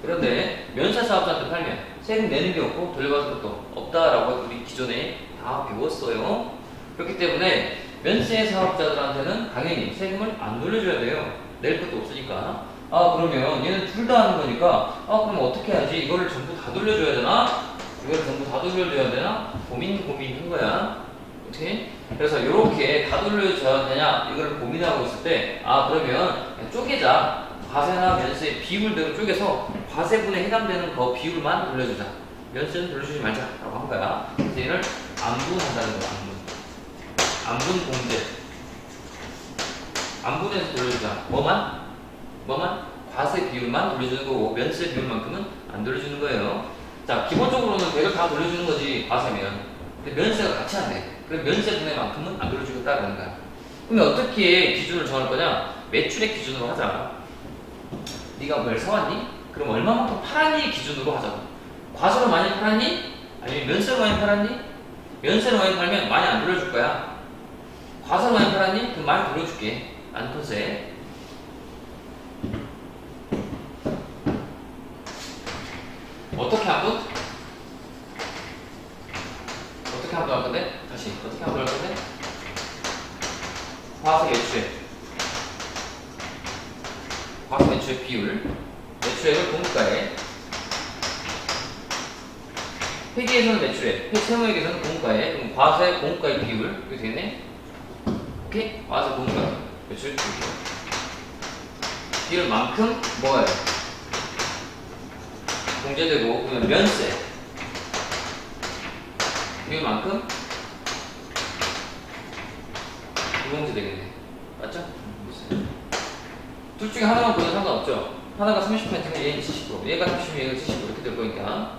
그런데 면세사업자한테 팔면 세금 내는 게 없고 돌려받을 것도 없다라고 우리 기존에 다 배웠어요. 그렇기 때문에 면세 사업자들한테는 당연히 세금을 안 돌려줘야 돼요. 낼 것도 없으니까. 아, 그러면 얘는 둘 다 하는 거니까 그럼 어떻게 하지? 이거를 전부 다 돌려줘야 되나? 이걸 전부 다 돌려줘야 되나? 고민한 거야. 오케이? 그래서 이렇게 다 돌려줘야 되냐? 이걸 고민하고 있을 때, 그러면 쪼개자. 과세나 면세 비율대로 쪼개서 과세분에 해당되는 거 비율만 돌려주자. 면세는 돌려주지 말자라고 한 거야. 그래서 얘를 안분한다는 거야. 안분 공제. 안분해서 돌려주자. 뭐만? 과세 비율만 돌려주는 거고 면세 비율만큼은 안 돌려주는 거예요. 자, 기본적으로는 100을 다 돌려주는 거지, 과세면. 근데 면세가 같이 안 돼. 그럼 면세 분해만큼은 안 돌려주겠다라는 거야. 그러면 어떻게 기준을 정할 거냐? 매출의 기준으로 하자. 네가 뭘 사왔니? 그럼 얼마만큼 팔았니? 기준으로 하자. 과세로 많이 팔았니? 아니면 면세로 많이 팔았니? 면세로 많이 팔면 많이 안 돌려줄 거야. 과세로 많이 팔았니? 그럼 많이 돌려줄게. 안 컷에. 어떻게 한분? 어떻게 한분 할 건데? 다시 어떻게 한분 할 건데? 과세 매출액. 과세 매출액 비율. 매출액을 공과에. 회계에서는 매출액, 세무회계에서는 공과에. 그럼 과세 공과의 비율. 이렇게 되겠네? 오케이? 과세 공과 매출액 비율. 비율만큼 뭐예요? 공제되고, 그러면 면세 비율만큼 비공제 되겠네. 맞죠? 둘 중에 하나만 보면 상관없죠. 하나가 30%면 얘는 70%, 얘가 30%면 얘가 70% 이렇게 될 거니까.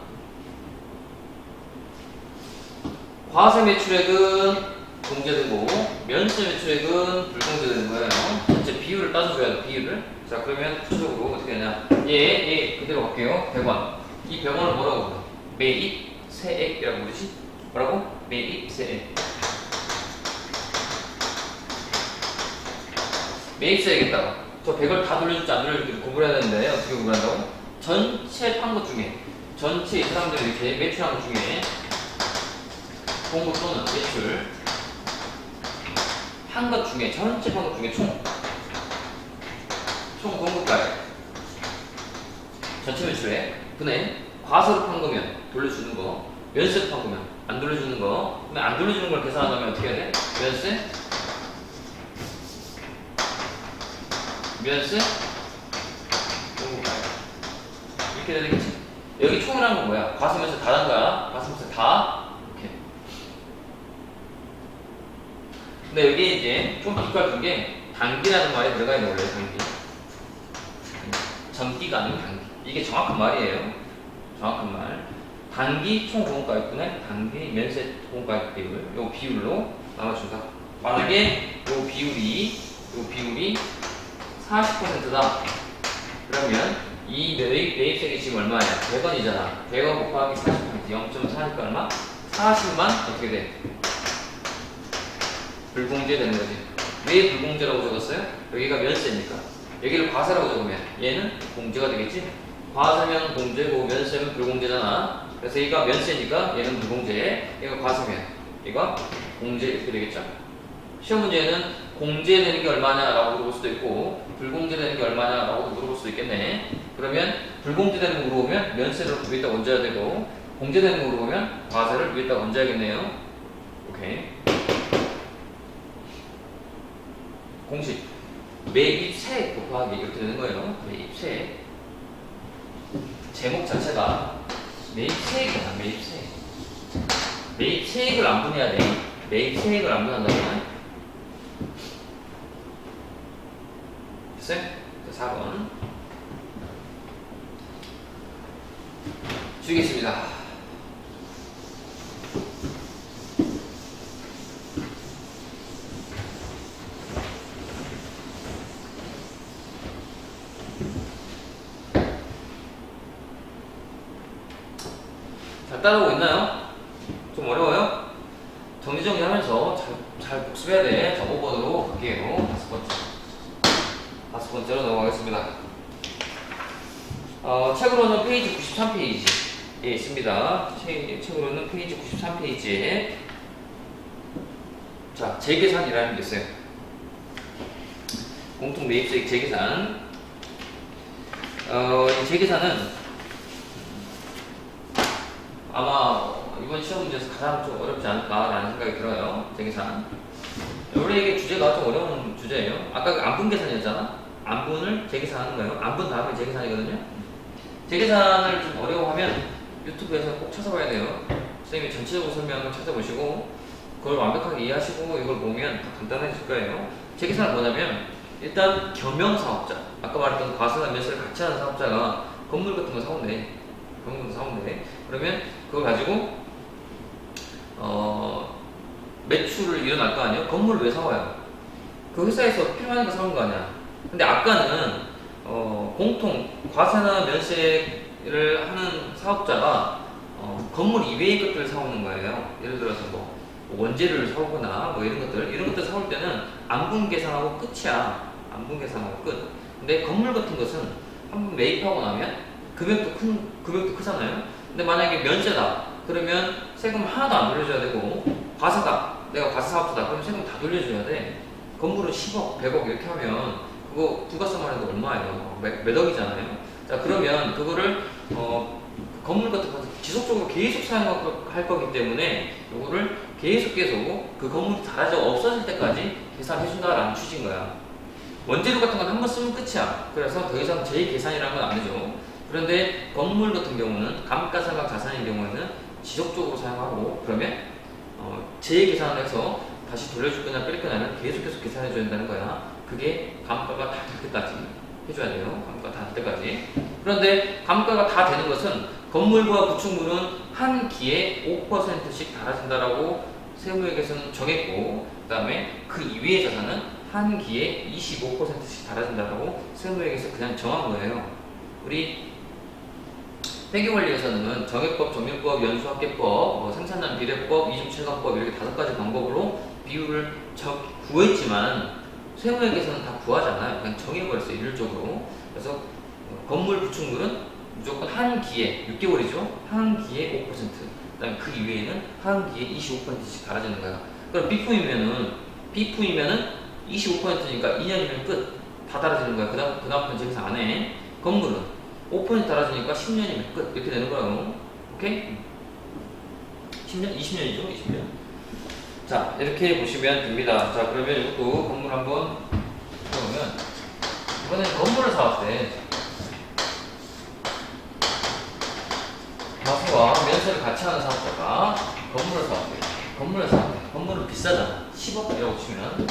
과세 매출액은 공제되고 면세 매출액은 불공제되는 거예요. 전체 비율을 따져줘야 돼. 비율을. 자, 그러면 구체적으로 어떻게 되냐? 얘 그대로 갈게요. 100원. 이 100원을 뭐라고 불러? 매입 세액이라고 부르지? 뭐라고? 매입 세액. 매입 세액에다가 저 100을 다 돌려줄지 안 돌려줄지 구분해야 되는데 어떻게 구분한다고? 전체 판 것 중에 전체 이 사람들이 이렇게 매출한 것 중에 공급 또는 매출 한 것 중에 전체 판 것 중에 총 공급가액 전체 매출에 분해 과세로 판 거면 돌려주는 거, 면세로 판 거면 안 돌려주는 거. 그러면 안 돌려주는 걸 계산하려면 어떻게 해야 돼? 면세 공급가액 이렇게 돼야 되겠지? 여기 총이라는 건 뭐야? 과세 면세 다 한 거야. 과세 면세 다. 이렇게. 근데 여기 이제 좀 비교할 게 단기라는 말이 들어가 있는 원래 단기. 전기가 아니고 단기. 이게 정확한 말이에요. 정확한 말. 단기 총 공급가액분의 단기 면세 공급가액 비율. 요 비율로 나눠준다. 만약에 요 비율이 40%다. 그러면 이 매입액이 지금 얼마야? 100원이잖아. 100원 곱하기 40%. 0.4니까 얼마? 40만 어떻게 돼? 불공제 되는 거지. 왜 불공제라고 적었어요? 여기가 면세니까. 여기를 과세라고 적으면 얘는 공제가 되겠지? 과세면 공제고 면세면 불공제잖아. 그래서 얘가 면세니까 얘는 불공제, 얘가 과세면 얘가 공제 이렇게 되겠죠? 시험 문제에는 공제되는 게 얼마냐라고 물어볼 수도 있고 불공제되는 게 얼마냐라고 물어볼 수도 있겠네. 그러면 불공제되는 거 물어보면 면세를 위에다 얹어야 되고 공제되는 거 물어보면 과세를 위에다 얹어야겠네요. 오케이. 공식 매입세액 곱하기 이렇게 되는 거예요. 매입세액. 제목 자체가 매입세액이잖아. 매입세액. 매입세액을 안 분해야 돼. 매입 세액을 안부한다면 됐어요? 4번 주겠습니다. 잘 따라오고 있나요? 좀 어려워요? 정리하면서 잘 복습해야 돼. 자, 5번으로 갈게요. 다섯 번째로 넘어가겠습니다. 책으로는 페이지 93페이지에 있습니다. 책으로는 페이지 93페이지에 자, 재계산이라는 게 있어요. 공통 매입세액 재계산. 이 재계산은 아마 이번 시험 문제에서 가장 좀 어렵지 않을까라는 생각이 들어요. 재계산. 원래 이게 주제가 좀 어려운 주제예요. 아까 그 안분 계산이었잖아. 안분을 재계산하는 거예요. 안분 다음에 재계산이거든요. 재계산을 좀 어려워하면 유튜브에서 꼭 찾아봐야 돼요. 선생님이 전체적으로 설명을 찾아보시고 그걸 완벽하게 이해하시고 이걸 보면 더 간단해질 거예요. 재계산은 뭐냐면 일단 겸용사업자, 아까 말했던 과세나 면세를 같이 하는 사업자가 건물 같은 거 사온대. 건물도 사온대. 그러면 그걸 가지고 매출을 일어날 거 아니에요? 건물을 왜 사와요? 그 회사에서 필요한 거 사온 거 아니야. 근데 아까는 공통 과세나 면세를 하는 사업자가 건물 이외의 것들을 사오는 거예요. 예를 들어서 뭐 원재료를 사오거나 뭐 이런 것들 사올 때는 안분 계산하고 끝이야. 안분 계산하고 끝. 근데 건물 같은 것은 한번 매입하고 나면 금액도 크잖아요. 근데 만약에 면세다. 그러면 세금 하나도 안 돌려줘야 되고, 과세다. 내가 과세 사업자다. 그러면 세금 다 돌려줘야 돼. 건물은 10억, 100억 이렇게 하면 그거 부가세만 해도 얼마예요? 몇 억이잖아요. 자, 그러면 그거를 건물 같은 거 지속적으로 계속 사용할 거기 때문에 이거를 계속 그 건물이 다 없어질 때까지 계산해준다라는 취지인 거야. 원재료 같은 건 한 번 쓰면 끝이야. 그래서 더 이상 재계산이라는 건 안 해줘. 그런데 건물 같은 경우는 감가상각 자산인 경우에는 지속적으로 사용하고 그러면 재계산을 해서 다시 돌려줄 거냐 뺄 거냐는 계속해서 계산해줘야 된다는 거야. 그게 감가가 다 될 때까지 해줘야 돼요. 감가가 다 될 때까지. 그런데 감가가 다 되는 것은 건물과 구축물은 한 기에 5%씩 달아진다라고 세무회계에서는 정했고, 그 다음에 그 이외의 자산은 한 기에 25%씩 달아진다라고 세무회계에서 그냥 정한 거예요. 우리 회계원리에서는 정액법, 정밀법, 연수합계법, 생산량 비례법, 이중체감법 이렇게 5가지 방법으로 비율을 구했지만 세무회계에서는 다 구하잖아요. 그냥 정해버렸어요. 일률적으로. 그래서 건물 구축물은 무조건 한 기에 6개월이죠. 한 기에 5%. 그다음에 그 이외에는 한 기에 25%씩 달아지는 거야. 그럼 비품이면은 25%니까 2년이면 끝. 다 달아지는 거야. 그다음부터는 재계산 안 해. 건물은 5% 달아주니까 10년이면 끝. 이렇게 되는 거예요. 오케이? 10년? 20년이죠? 20년. 자, 이렇게 보시면 됩니다. 자, 그러면 이것도 건물 한번 보면 이번에는 건물을 사왔을 때 과세와 면세를 같이 하는 사업자가 건물을 사왔대. 건물은 비싸잖아. 10억이라고 치면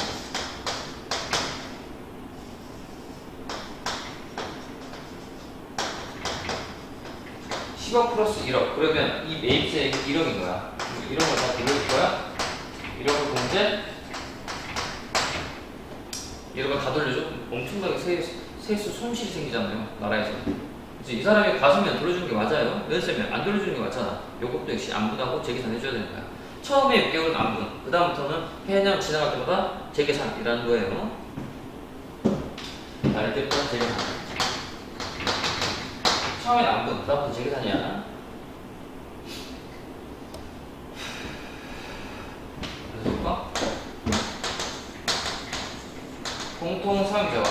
10억 플러스 1억. 그러면 이 매입세액이 1억인 거야. 1억을 다 돌려줄 거야. 1억을 공제. 1억을 다 돌려줘. 엄청나게 세수 손실이 생기잖아요. 나라에서. 그치? 이 사람이 과세면 돌려주는 게 맞아요. 면세면 안 돌려주는 게 맞잖아. 요것도 역시 안분하고 재계산 해줘야 되는 거야. 처음에 6개월은 안분. 그 다음부터는 해년 지나갈 때마다 재계산이라는 거예요. 자, 이때부터 재계산. 처음엔 안분, 그 다음부터 재계산이야. 그래서 볼까? 공통사용자와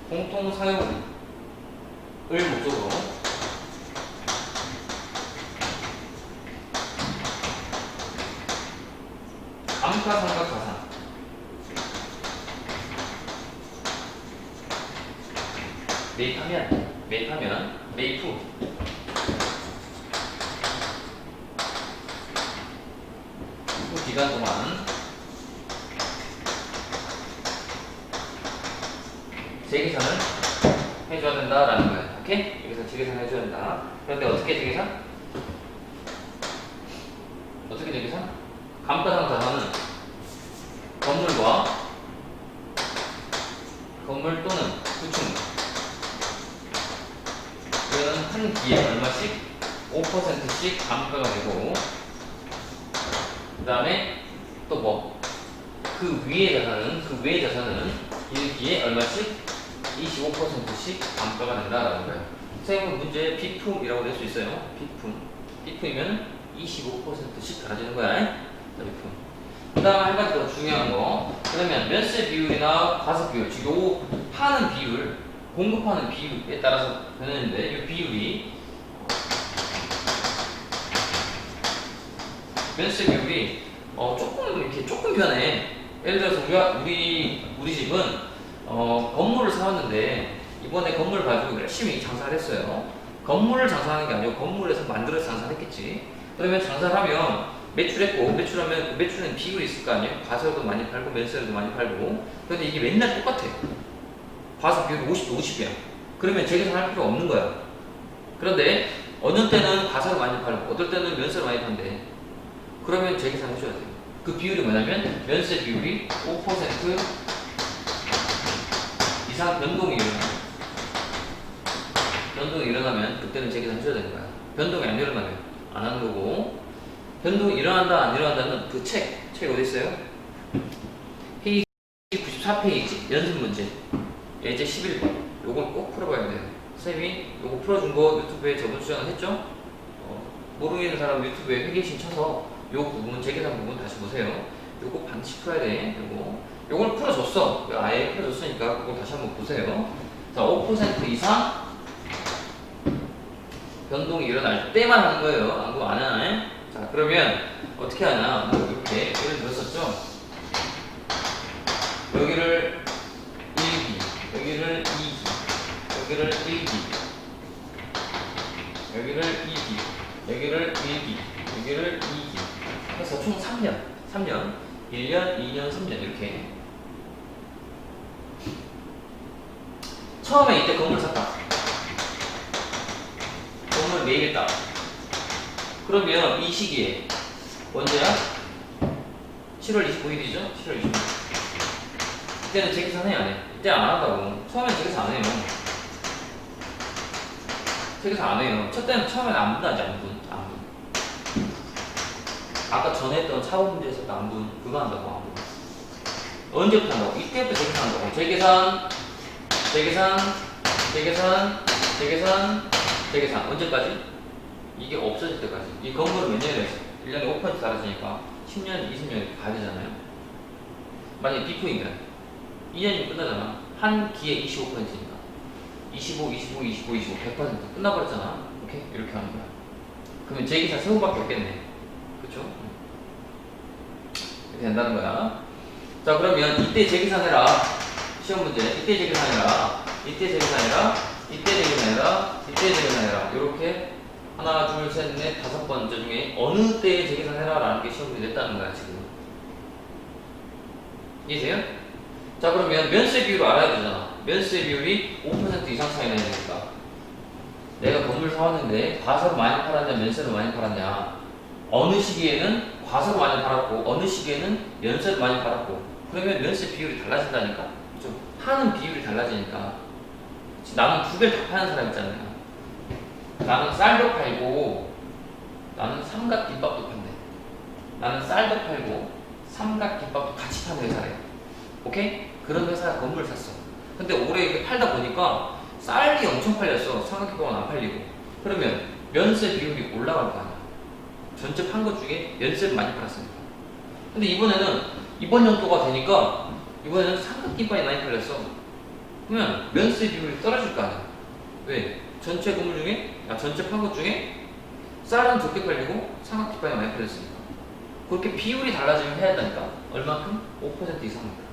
공통사용을 목적으로 감가상각 자산 매입하면 매입 후 기간 동안 재계산을 해줘야 된다라는 거야. 오케이? 여기서 재계산 해줘야 된다. 그런데 어떻게 재계산? 어떻게 재계산? 감가상각하는 건물 또는 구축물. 이거는 한 기에 얼마씩? 5%씩 감가가 되고, 그 다음에 또 뭐? 그 위의 자산은 1기에 얼마씩? 25%씩 감가가 된다라는 거예요. 선생님은 문제 비품이라고 낼 수 있어요. 비품이면 25%씩 달라지는 거야. 비품. 그 다음 한 가지 더 중요한 거. 그러면 면세 비율이나 과세 비율, 즉 요 파는 비율, 공급하는 비율에 따라서 변하는데, 이 비율이 면세 비율이 조금 변해. 예를 들어서 우리 집은 건물을 사왔는데 이번에 건물을 가지고 열심히 장사를 했어요. 건물을 장사하는 게 아니고 건물에서 만들어서 장사를 했겠지. 그러면 장사를 하면 매출하면 그 매출은 비율이 있을 거 아니에요. 과세도 많이 팔고 면세도 많이 팔고. 그런데 이게 맨날 똑같아. 과세 비율이 50대 50이야. 그러면 재계산할 필요가 없는 거야. 그런데 어느 때는 과세를 많이 팔고 어떨 때는 면세를 많이 판대. 그러면 재계산 해줘야 돼요. 그 비율이 뭐냐면 면세 비율이 5% 이상 변동이 일어나면 그때는 재계산 해줘야 되는 거야. 변동이 안 일어나면 안 하는 거고. 변동이 일어난다 안 일어난다는 그 책 어디 있어요? 페이지 94페이지 연습 문제 예제 11번. 요건 꼭 풀어봐야 돼요. 쌤이 요거 풀어준 거 유튜브에 저번 주에 했죠? 모르는 사람 유튜브에 회계신 쳐서 요 부분 재계산 부분 다시 보세요. 요거 반드시 풀어야 돼. 요걸 풀어줬어. 아예 풀어줬으니까 그거 다시 한번 보세요. 자, 5% 이상 변동이 일어날 때만 하는 거예요. 안 하네. 자, 그러면 어떻게 하냐? 이렇게 예를 들었었죠. 여기를 1기, 여기를 2기, 여기를 1기, 여기를 2기, 여기를 1기, 여기를 2기 해서 총 3년 1년, 2년, 3년 이렇게. 처음에 이때 건물 샀다. 건물 매입했다. 그러면 이 시기에 언제야? 7월 25일이죠? 7월 25일. 이때는 재계산 해? 안 해? 이때 안 한다고. 처음엔 재계산 안 해요. 재계산 안 해요. 처음엔 안 분하지, 안 분. 아까 전에 했던 차원 문제에서도 안 분. 그거 한다고, 안 분. 언제부터 한다고? 이때부터 재계산 한다고. 재계산. 언제까지? 이게 없어질 때까지. 이 건물은 몇 년에 1년에 5% 달아지니까 10년, 20년 가야 되잖아요. 만약에 비품이면 2년이면 끝나잖아. 한 기에 25%니까 25, 100% 끝나버렸잖아. 오케이? 이렇게 하는 거야. 그러면 재계산 3번밖에 없겠네. 그쵸? 이렇게 된다는 거야. 자, 그러면 이때 재계산해라. 시험 문제. 이때 재계산해라. 이렇게 하나, 둘, 셋, 넷, 5번째 중에 어느 때에 재계산해라 라는 게 시험 문제 냈다는 거야, 지금. 이해돼요? 자, 그러면 면세 비율을 알아야 되잖아. 면세 비율이 5% 이상 차이 나야 되니까. 내가 건물 사왔는데 과세로 많이 팔았냐, 면세로 많이 팔았냐. 어느 시기에는 과세로 많이 팔았고, 어느 시기에는 면세로 많이 팔았고. 그러면 면세 비율이 달라진다니까. 그죠? 파는 비율이 달라지니까. 나는 2배를 다 파는 사람 있잖아요. 나는 쌀도 팔고, 나는 삼각김밥도 판대. 나는 쌀도 팔고, 삼각김밥도 같이 파는 회사래. 오케이? 그런 회사가 건물을 샀어. 근데 올해 이렇게 팔다 보니까 쌀이 엄청 팔렸어. 삼각김밥은 안 팔리고. 그러면 면세 비율이 올라갈 거 아니야. 전체 판 것 중에 면세를 많이 팔았으니까. 근데 이번 연도가 되니까 이번에는 삼각김밥이 많이 팔렸어. 그러면 면세 비율이 떨어질 거 아니야. 왜? 전체 판 것 중에 쌀은 적게 팔리고 삼각김밥이 많이 팔렸으니까. 그렇게 비율이 달라지면 해야 된다니까. 얼만큼? 5% 이상입니다.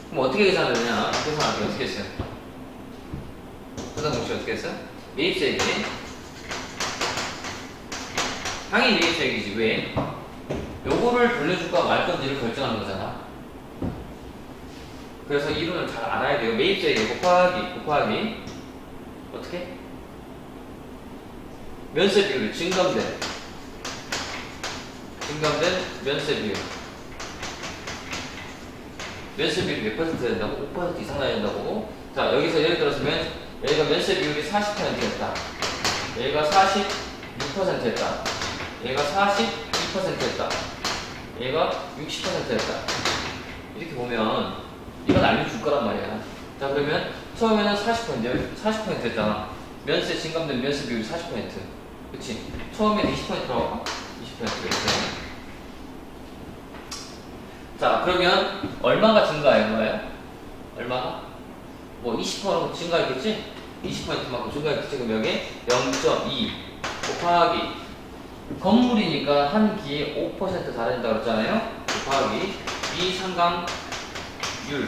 그럼 어떻게 계산을 되냐? 계산할 때 어떻게 했어요? 계산 공식 어떻게 했어요? 매입세액이 당연히 매입세액이지. 왜? 요거를 돌려줄까 말 건지를 결정하는 거잖아. 그래서 이론을 잘 알아야 돼요. 매입세액 곱하기 어떻게? 면세 비율 증감된 면세 비율. 면세 비율이 몇 퍼센트 된다고? 5% 이상 나야 된다고. 자, 여기서 예를 들어서 여기가 면세 비율이 40%였다. 얘가 46%였다. 얘가 42%였다. 얘가 60%였다. 이렇게 보면 이건 알려줄 거란 말이야. 자, 그러면 처음에는 40%였잖아. 면세 증감된 면세 비율이 40%. 그치? 처음에 20%라고 할까? 20% 이렇게. 자, 그러면 얼마가 증가한 거예요? 얼마가? 뭐 20% 증가했겠지? 20%만큼 증가했겠지? 그럼 여기 0.2 곱하기 건물이니까 한 기에 5% 달아진다 그랬잖아요? 곱하기 비상강률.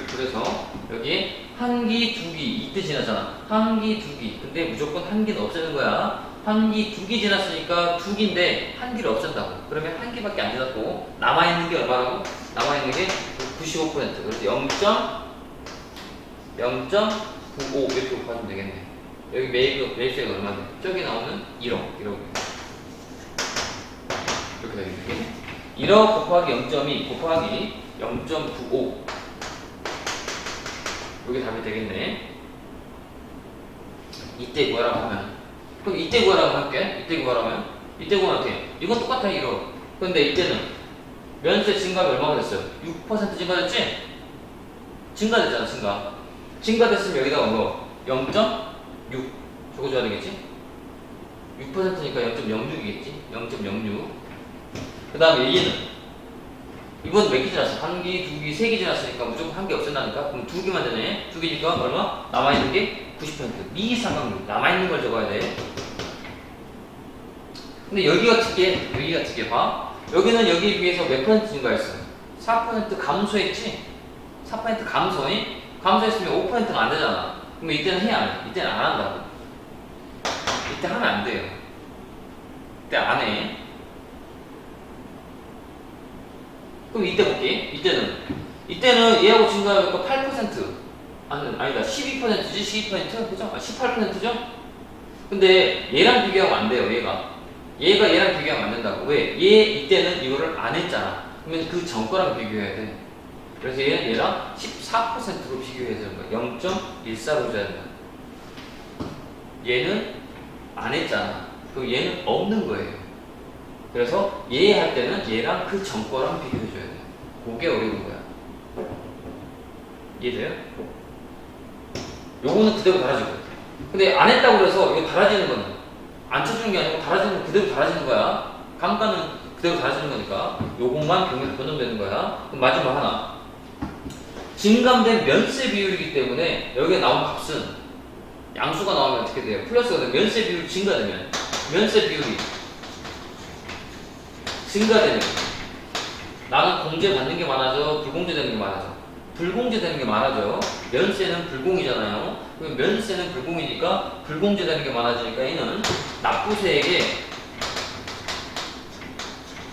그래서 여기 한 기, 두 기, 이때 지나잖아. 한 기, 두 기. 근데 무조건 한 기는 없애는 거야. 한 기, 두 기 지났으니까 두 기인데 한 기를 없앤다고. 그러면 한 기밖에 안 지났고 남아있는 게 얼마라고? 남아있는 게 95%. 그래서 0.95 이렇게 곱하면 되겠네. 여기 매입세가 얼마인데? 저기 나오는 1억. 이렇게 되겠네. 1억 곱하기 0.2 곱하기 0.95. 여기 답이 되겠네. 이때 구하라고 하면. 그럼 이때 구하라고 할게. 이때 구하면 어떻게? 이건 똑같아, 1억. 근데 이때는 면세 증가가 얼마가 됐어요? 6% 증가됐지? 증가됐잖아, 증가됐으면 여기다가 뭐? 0.6 적어줘야 되겠지? 6%니까 0.06이겠지? 0.06. 그 다음에 얘는 이건 몇 개 지났어? 한 개, 두 개, 세 개 지났으니까 무조건 한 개 없앤다니까? 그럼 두 개만 되네? 두 개니까 얼마? 남아있는 게 90%. 미상강률. 남아있는 걸 적어야 돼. 근데 여기가 특이해. 봐. 여기는 여기에 비해서 몇 퍼센트 증가했어? 4% 감소했지? 4% 감소해? 감소했으면 5%가 안 되잖아. 그럼 이때는 해야 안 해? 이때는 안 한다고. 이때 하면 안 돼요. 이때 안 해. 그럼 이때 볼게. 이때는 얘하고 증가하니까 8%. 아니다. 12%지? 12%? 그죠? 18%죠? 근데 얘랑 비교하면 안 돼요, 얘가 얘랑 비교하면 안 된다고. 왜? 이때는 이거를 안 했잖아. 그러면 그 전거랑 비교해야 돼. 그래서 얘랑 14%로 비교해야 되는 거야. 0.14로 줘야 된다. 얘는 안 했잖아. 그럼 얘는 없는 거예요. 그래서 얘 할 때는 얘랑 그 전거랑 비교해줘야 돼. 그게 어려운 거야. 이해돼요? 요거는 그대로 달아지고. 근데 안 했다고 그래서 이거 달아지는 거는 안 쳐주는 게 아니고 달아지는 거 그대로 달아지는 거야. 감가는 그대로 달아지는 거니까 요것만 변동되는 거야. 그럼 마지막 하나. 증감된 면세 비율이기 때문에 여기에 나온 값은 양수가 나오면 어떻게 돼요? 플러스가 되면 면세 비율이 증가되면 면세 비율이 증가되면 나는 공제받는 게 많아져? 불공제되는 게 많아져? 불공제되는 게 많아져. 면세는 불공이잖아요. 그럼 면세는 불공이니까 불공제되는 게 많아지니까 얘는 납부세액의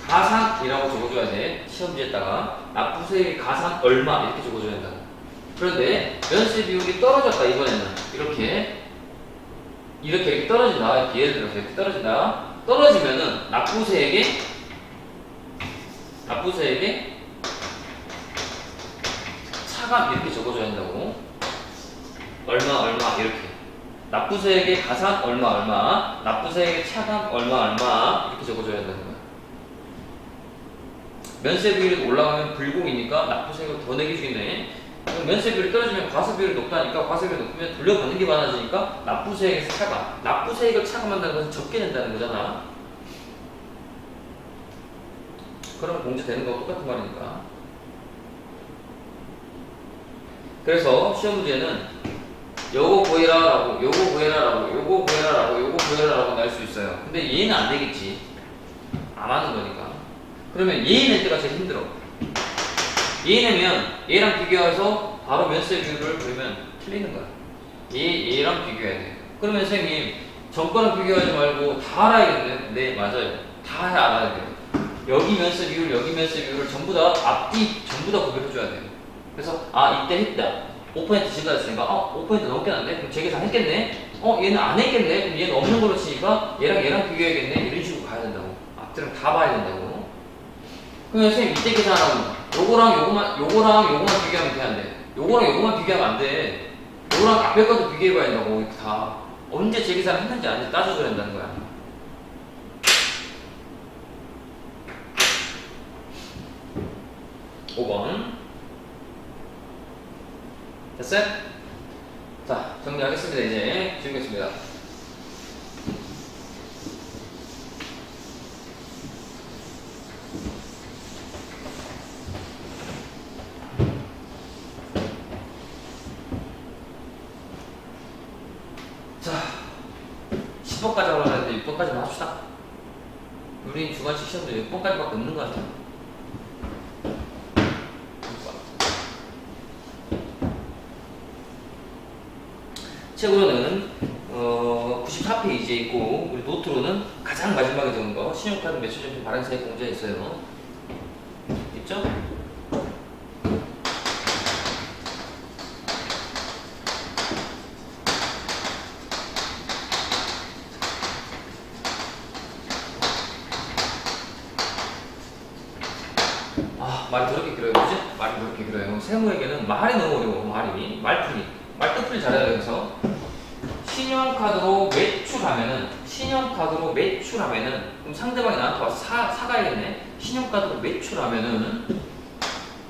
가산이라고 적어줘야 돼. 시험지에다가 납부세액의 가산 얼마 이렇게 적어줘야 된다. 그런데 면세 비율이 떨어졌다. 이번에는 이렇게 떨어진다. 예를 들어서 이렇게 떨어진다. 떨어지면은 납부세액의 차감 이렇게 적어줘야 한다고. 얼마 이렇게. 납부세액의 가산 얼마, 납부세액의 차감 얼마 이렇게 적어줘야 한다는 거야. 면세 비율이 올라가면 불공이니까 납부세액을 더 내게 주겠네. 면세 비율이 떨어지면 과세 비율이 높다니까 과세 비율이 높으면 돌려받는 게 많아지니까 납부세액에서 차감. 납부세액을 차감한다는 것은 적게 낸다는 거잖아. 그러면 공제되는 거하고 똑같은 말이니까. 그래서 시험 문제는 요거 구해라라고 날 수 있어요. 근데 얘는 안 되겠지. 안 하는 거니까. 그러면 얘 낼 때가 제일 힘들어. 얘 내면 얘랑 비교해서 바로 면세 비율을 그러면 틀리는 거야. 얘랑 비교해야 돼. 그러면 선생님 전과랑 비교하지 말고 다 알아야겠네. 네, 맞아요. 다 알아야 돼요. 여기 면세 비율, 여기 면세 비율을 전부 다 앞뒤 전부 다 구별해줘야 돼요. 그래서 아 이때 했다. 5% 증가했으니까 5% 넘게 났네. 그럼 재계산 했겠네. 얘는 안 했겠네. 그럼 얘는 없는 걸로 치니까 얘랑 비교해야겠네. 이런 식으로 가야 된다고. 앞뒤랑 다 봐야 된다고. 그러면 선생님 이때 계산하면 요거랑 요거만 비교하면 돼 안 돼? 요거랑 요거만 비교하면 안 돼. 요거랑 앞에 것도 비교해봐야 된다고. 이렇게 다 언제 재계산 했는지 안 했는지 따져줘야 된다는 거야. 5번 됐어요? 자 정리하겠습니다. 이제 지우겠습니다. 자 10번까지 하려고 했는데 6번까지만 합시다. 우리 주관식 시험도 6번까지밖에 없는 것 같아요. 책으로는 94페이지에 있고 우리 노트로는 가장 마지막에 적은 거 신용카드 매출점표 발행사의 공제에 있어요. 있죠? 말이 더럽게 길어요. 그지? 말이 더럽게 길어요. 세무에게는 말이 너무 어려워. 말풀이 잘해야 돼서 신용카드로 매출하면은 그럼 상대방이 나한테 와서 사가야겠네. 신용카드로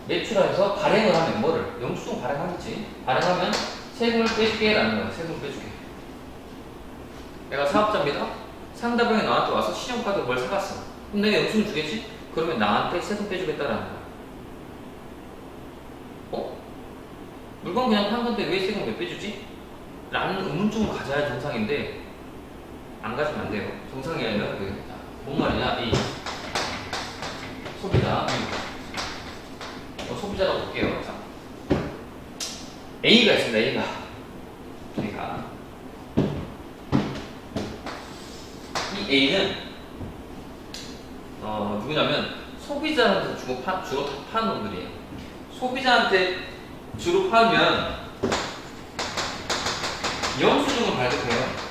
매출하면서 발행을 하면 뭐를? 영수증 발행하겠지. 발행하면 세금을 빼줄게 라는 거야. 세금을 빼줄게. 내가 사업자입니다. 상대방이 나한테 와서 신용카드로 뭘 사갔어. 그럼 내가 영수증 주겠지? 그러면 나한테 세금 빼주겠다라는 거야. 물건 그냥 판 건데 왜 세금 왜 빼주지? 라는 의문점을 가져야 정상인데 안 가지면 안 돼요. 정상이 아니라 뭔 말이냐? 이 소비자 소비자라고 볼게요. 자, A가 있습니다. A가 이 A는 누구냐면 소비자한테 주로 파는 놈들이에요. 소비자한테 주로 팔면 영수증을 발급해요.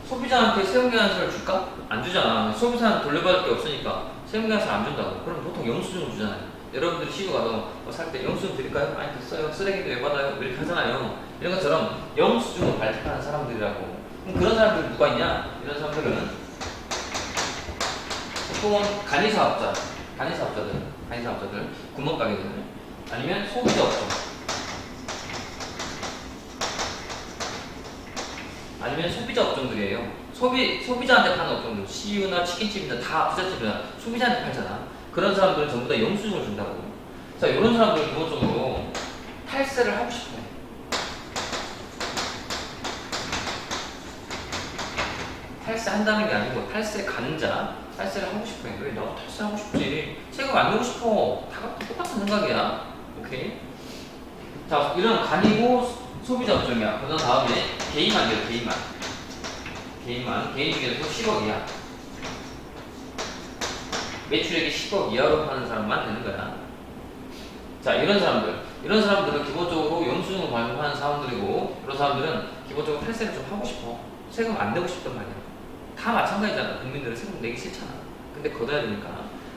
소비자한테 세금계산서를 줄까? 안 주잖아. 소비자한테 돌려받을 게 없으니까 세금계산서 안 준다고. 그럼 보통 영수증을 주잖아요. 여러분들이 시도 가서 살 때 영수증 드릴까요? 아니 됐어요. 쓰레기도 왜 받아요? 이렇게 하잖아요. 이런 것처럼 영수증을 발급하는 사람들이라고. 그럼 그런 사람들은 누가 있냐? 이런 사람들은 보통은 간이사업자들, 구멍가게들, 아니면 소비자 업종, 아니면 소비자 업종들이에요. 소비자한테 파는 업종들, CU나 치킨집이나 다 피자집이나 소비자한테 팔잖아. 그런 사람들은 전부 다 영수증을 준다고. 자, 이런 사람들은 기본적으로 탈세를 하고 싶어 해. 탈세한다는 게 아니고 탈세 가는 자, 탈세를 하고 싶어 해. 왜? 나도 탈세하고 싶지. 세금 안 내고 싶어. 다 똑같은 생각이야. 오케이? 자, 이런 간이고 소비자 업종이야. 그 다음에 개인만 돼요. 개인 중에서 10억 이하. 매출액이 10억 이하로 파는 사람만 되는 거야. 자, 이런 사람들은 기본적으로 영수증을 발급하는 사람들이고, 그런 사람들은 기본적으로 탈세를 좀 하고 싶어. 세금 안 내고 싶단 말이야. 다 마찬가지잖아. 국민들은 세금 내기 싫잖아. 근데 걷어야 되니까.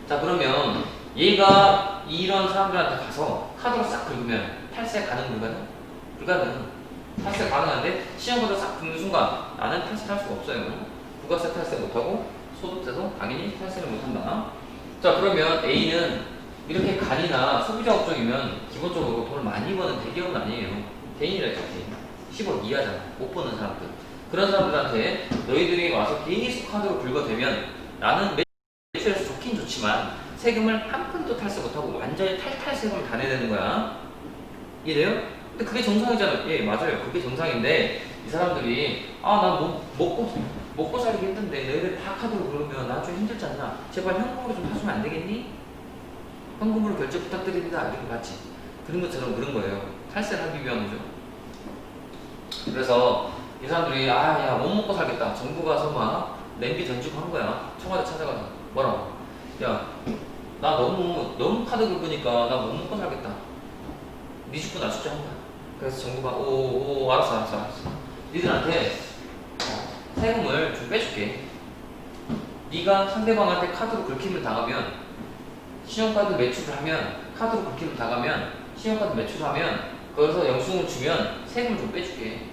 자, 그러면 얘가 이런 사람들한테 가서 카드로 싹 긁으면 탈세 가능 불가능? 탈세 가능한데 신용카드 싹 긁는 순간 나는 탈세를 할 수가 없어요. 부가세 탈세 못하고 소득세도 당연히 탈세를 못한다. 자, 그러면 A는 이렇게 간이나 소비자 업종이면 기본적으로 돈을 많이 버는 대기업은 아니에요. 개인이라 했죠. 개인. 10억 이하잖아. 못 버는 사람들. 그런 사람들한테 너희들이 와서 계속 카드로 긁어대면 나는 매출에서 좋긴 좋지만 세금을 한 푼도 탈세 못하고 완전히 탈탈 세금을 다 내야 되는 거야. 이래요? 근데 그게 정상이잖아요. 예, 맞아요. 그게 정상인데 이 사람들이 난 먹고 살기 힘든데 너희들 다 카드로 그러면 나 좀 힘들지 않나? 제발 현금으로 좀 해주면 안 되겠니? 현금으로 결제 부탁드립니다. 이렇게 받지. 그런 것처럼 그런 거예요. 탈세를 하기 위한 거죠. 그래서 이 사람들이 야 못 먹고 살겠다. 정부 가서 막 냄비 던지고 한 거야. 청와대 찾아가서 뭐라고? 야, 나 너무 카드 긁으니까 나 못 먹고 살겠다. 네 죽고 나 죽자 한 거야. 그래서 정부가 오 알았어. 니들한테 세금을 좀 빼줄게. 네가 상대방한테 카드로 긁힘을 당하면 신용카드 매출을 하면 카드로 긁힘을 당하면 신용카드 매출을 하면 거기서 영수증을 주면 세금을 좀 빼줄게.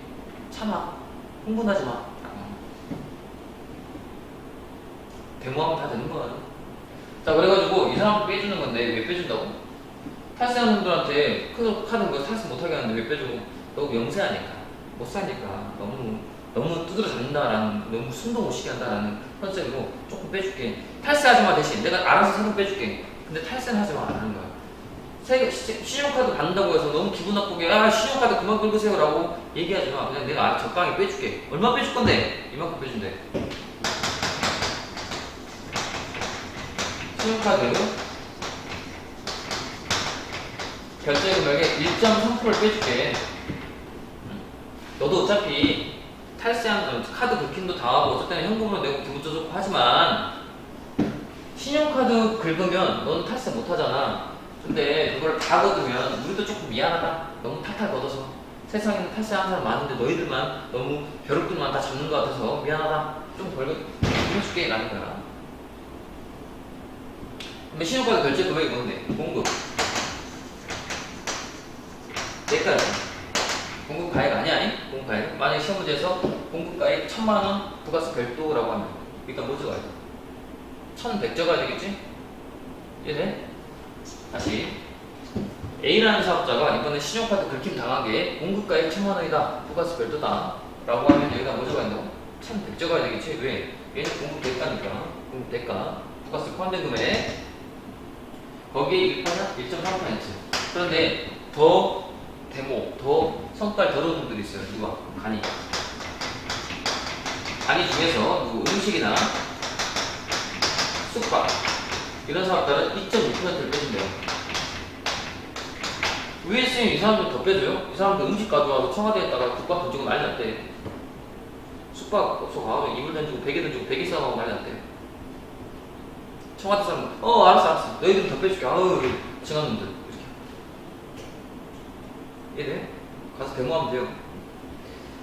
참아. 흥분하지 마. 대모하면 다 되는 거야. 자, 그래가지고 이 사람 빼주는 건데 왜 빼준다고? 탈세하는 분들한테 카드 뭐 탈세 못하게 하는데 왜 빼주고? 너 명세하니까 못 사니까 너무 두드려 잡는다라는, 너무 숨도 못 쉬게 한다라는 컨셉으로 조금 빼줄게. 탈세하지 마. 대신 내가 알아서 세금 빼줄게. 근데 탈세는 하지 마. 안 하는 거야. 신용카드 받는다고 해서 너무 기분 나쁘게 신용카드 그만 긁으세요 라고 얘기하지 마. 그냥 내가 알아서 적당히 빼줄게. 얼마 빼줄 건데? 이만큼 빼준대. 신용카드 결제 금액의 1.3%를 빼줄게. 너도 어차피 탈세한 카드 긁힘도 당하고 어쩔 때는 현금으로 내고 기분도 좋고 하지만 신용카드 긁으면 너는 탈세 못하잖아. 근데 그걸 다 걷으면 우리도 조금 미안하다. 너무 탈탈 걷어서 세상에는 탈세하는 사람 많은데 너희들만 너무 벼룩들만 다 잡는 것 같아서 미안하다. 좀 벌금 줄게 라는 거야. 근데 신용카드 결제 금액이 뭔데? 공급. 내까지 공급 가액 아니야? 공급 가액. 만약에 시험 문제에서 공급 가액 1000만원 부가세 별도라고 하면 일단 뭐 적어야 돼? 1100 적어야 되겠지? 이해돼? 다시 A라는 사업자가 이번에 신용카드 긁힘 당하게 공급가액 1000만원이다 부가세 별도다 라고 하면 여기다 뭐 적어야 된다고? 1100 적어야 되겠지? 왜? 얘는 공급 대가니까. 공급 대가 부가세 포함된 금액 거기에 1%? 1.3%. 그런데 더 성깔 더러운 분들이 있어요. 누가? 간이 중에서 누구 음식이나 숙박 이런 사업들은 2.6%를 빼준대요. 왜 쌤이 이 사람들 더 빼줘요? 이 사람들 음식 가져와서 청와대에다가 국밥 던지고 난리 났대. 숙박업소 가서 이불 던지고 베개 던지고 베개 싸가고 난리 났대. 청와대 사람 알았어 너희들 더 빼줄게. 징한 놈들 이렇게. 이해돼? 가서 데모하면 돼요.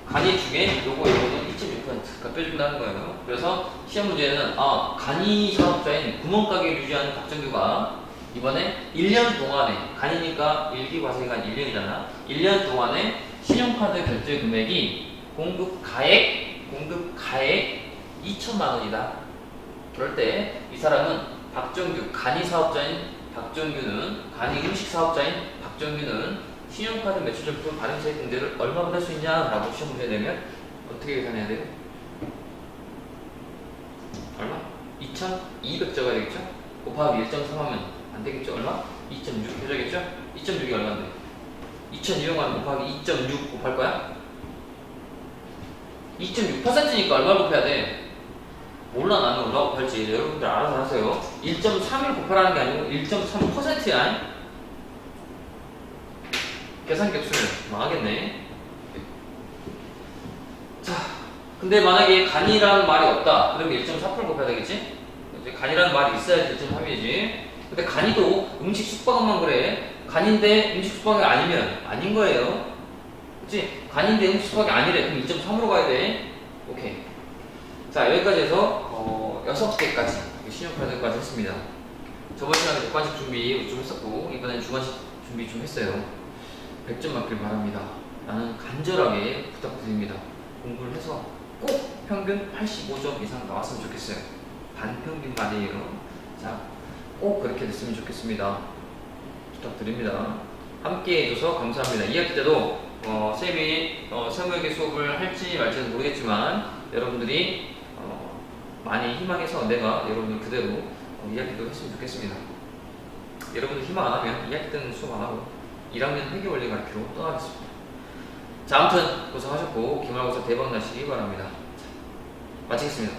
간이 중에 요거는 2.6%가 빼준다는 거예요. 그래서 시험 문제에는 간이 사업자인 구멍가게를 유지하는 박정규가 이번에 1년 동안에 간이니까 1기 과세가 1년이잖아. 1년 동안에 신용카드 결제 금액이 공급 가액 2천만 원이다. 그럴 때 이 사람은 박정규 간이 사업자인 박정규는 간이 음식 사업자인 박정규는 신용카드 매출점수 발행세액 공제를 얼마 받을 수 있냐라고 시험 문제 내면 어떻게 계산해야 돼요? 얼마? 2,200 적어야 되겠죠? 곱하기 1.3 하면 안 되겠죠? 얼마? 2.6 해줘야겠죠? 2.6이 얼마인데? 2,200만 곱하기 2.6 곱할 거야? 2.6%니까 얼마 곱해야 돼? 몰라. 나는 얼마 곱할지 여러분들 알아서 하세요. 1.3을 곱하라는 게 아니고 1.3%야. 계산기 없으면 망하겠네. 자, 근데 만약에 간이라는 말이 없다. 그러면 1.4% 곱해야 되겠지? 이제 간이라는 말이 있어야지 1.3이지. 근데 간이도 음식 숙박업만 그래. 간인데 음식 숙박이 아니면 아닌 거예요. 그치? 간인데 음식 숙박이 아니래. 그럼 2.3으로 가야 돼. 오케이. 자, 여기까지 해서 6개까지 신용카드까지 했습니다. 저번 시간에 객관식 준비 좀 했었고 이번엔 주관식 준비 좀 했어요. 100점 맞길 바랍니다. 나는 간절하게 부탁드립니다. 공부를 해서 꼭 평균 85점 이상 나왔으면 좋겠어요. 반평균 말이에요. 자, 꼭 그렇게 됐으면 좋겠습니다. 부탁드립니다. 함께 해줘서 감사합니다. 2학기 때도 쌤이 세무회계 수업을 할지 말지는 모르겠지만 여러분들이 많이 희망해서 내가 여러분들 그대로 2학기도 했으면 좋겠습니다. 여러분들 희망 안 하면 2학기 때는 수업 안 하고 1학년 회계원리 가르치러 떠나겠습니다. 자, 아무튼 고생하셨고 기말고사 대박 나시기 바랍니다. 자, 마치겠습니다.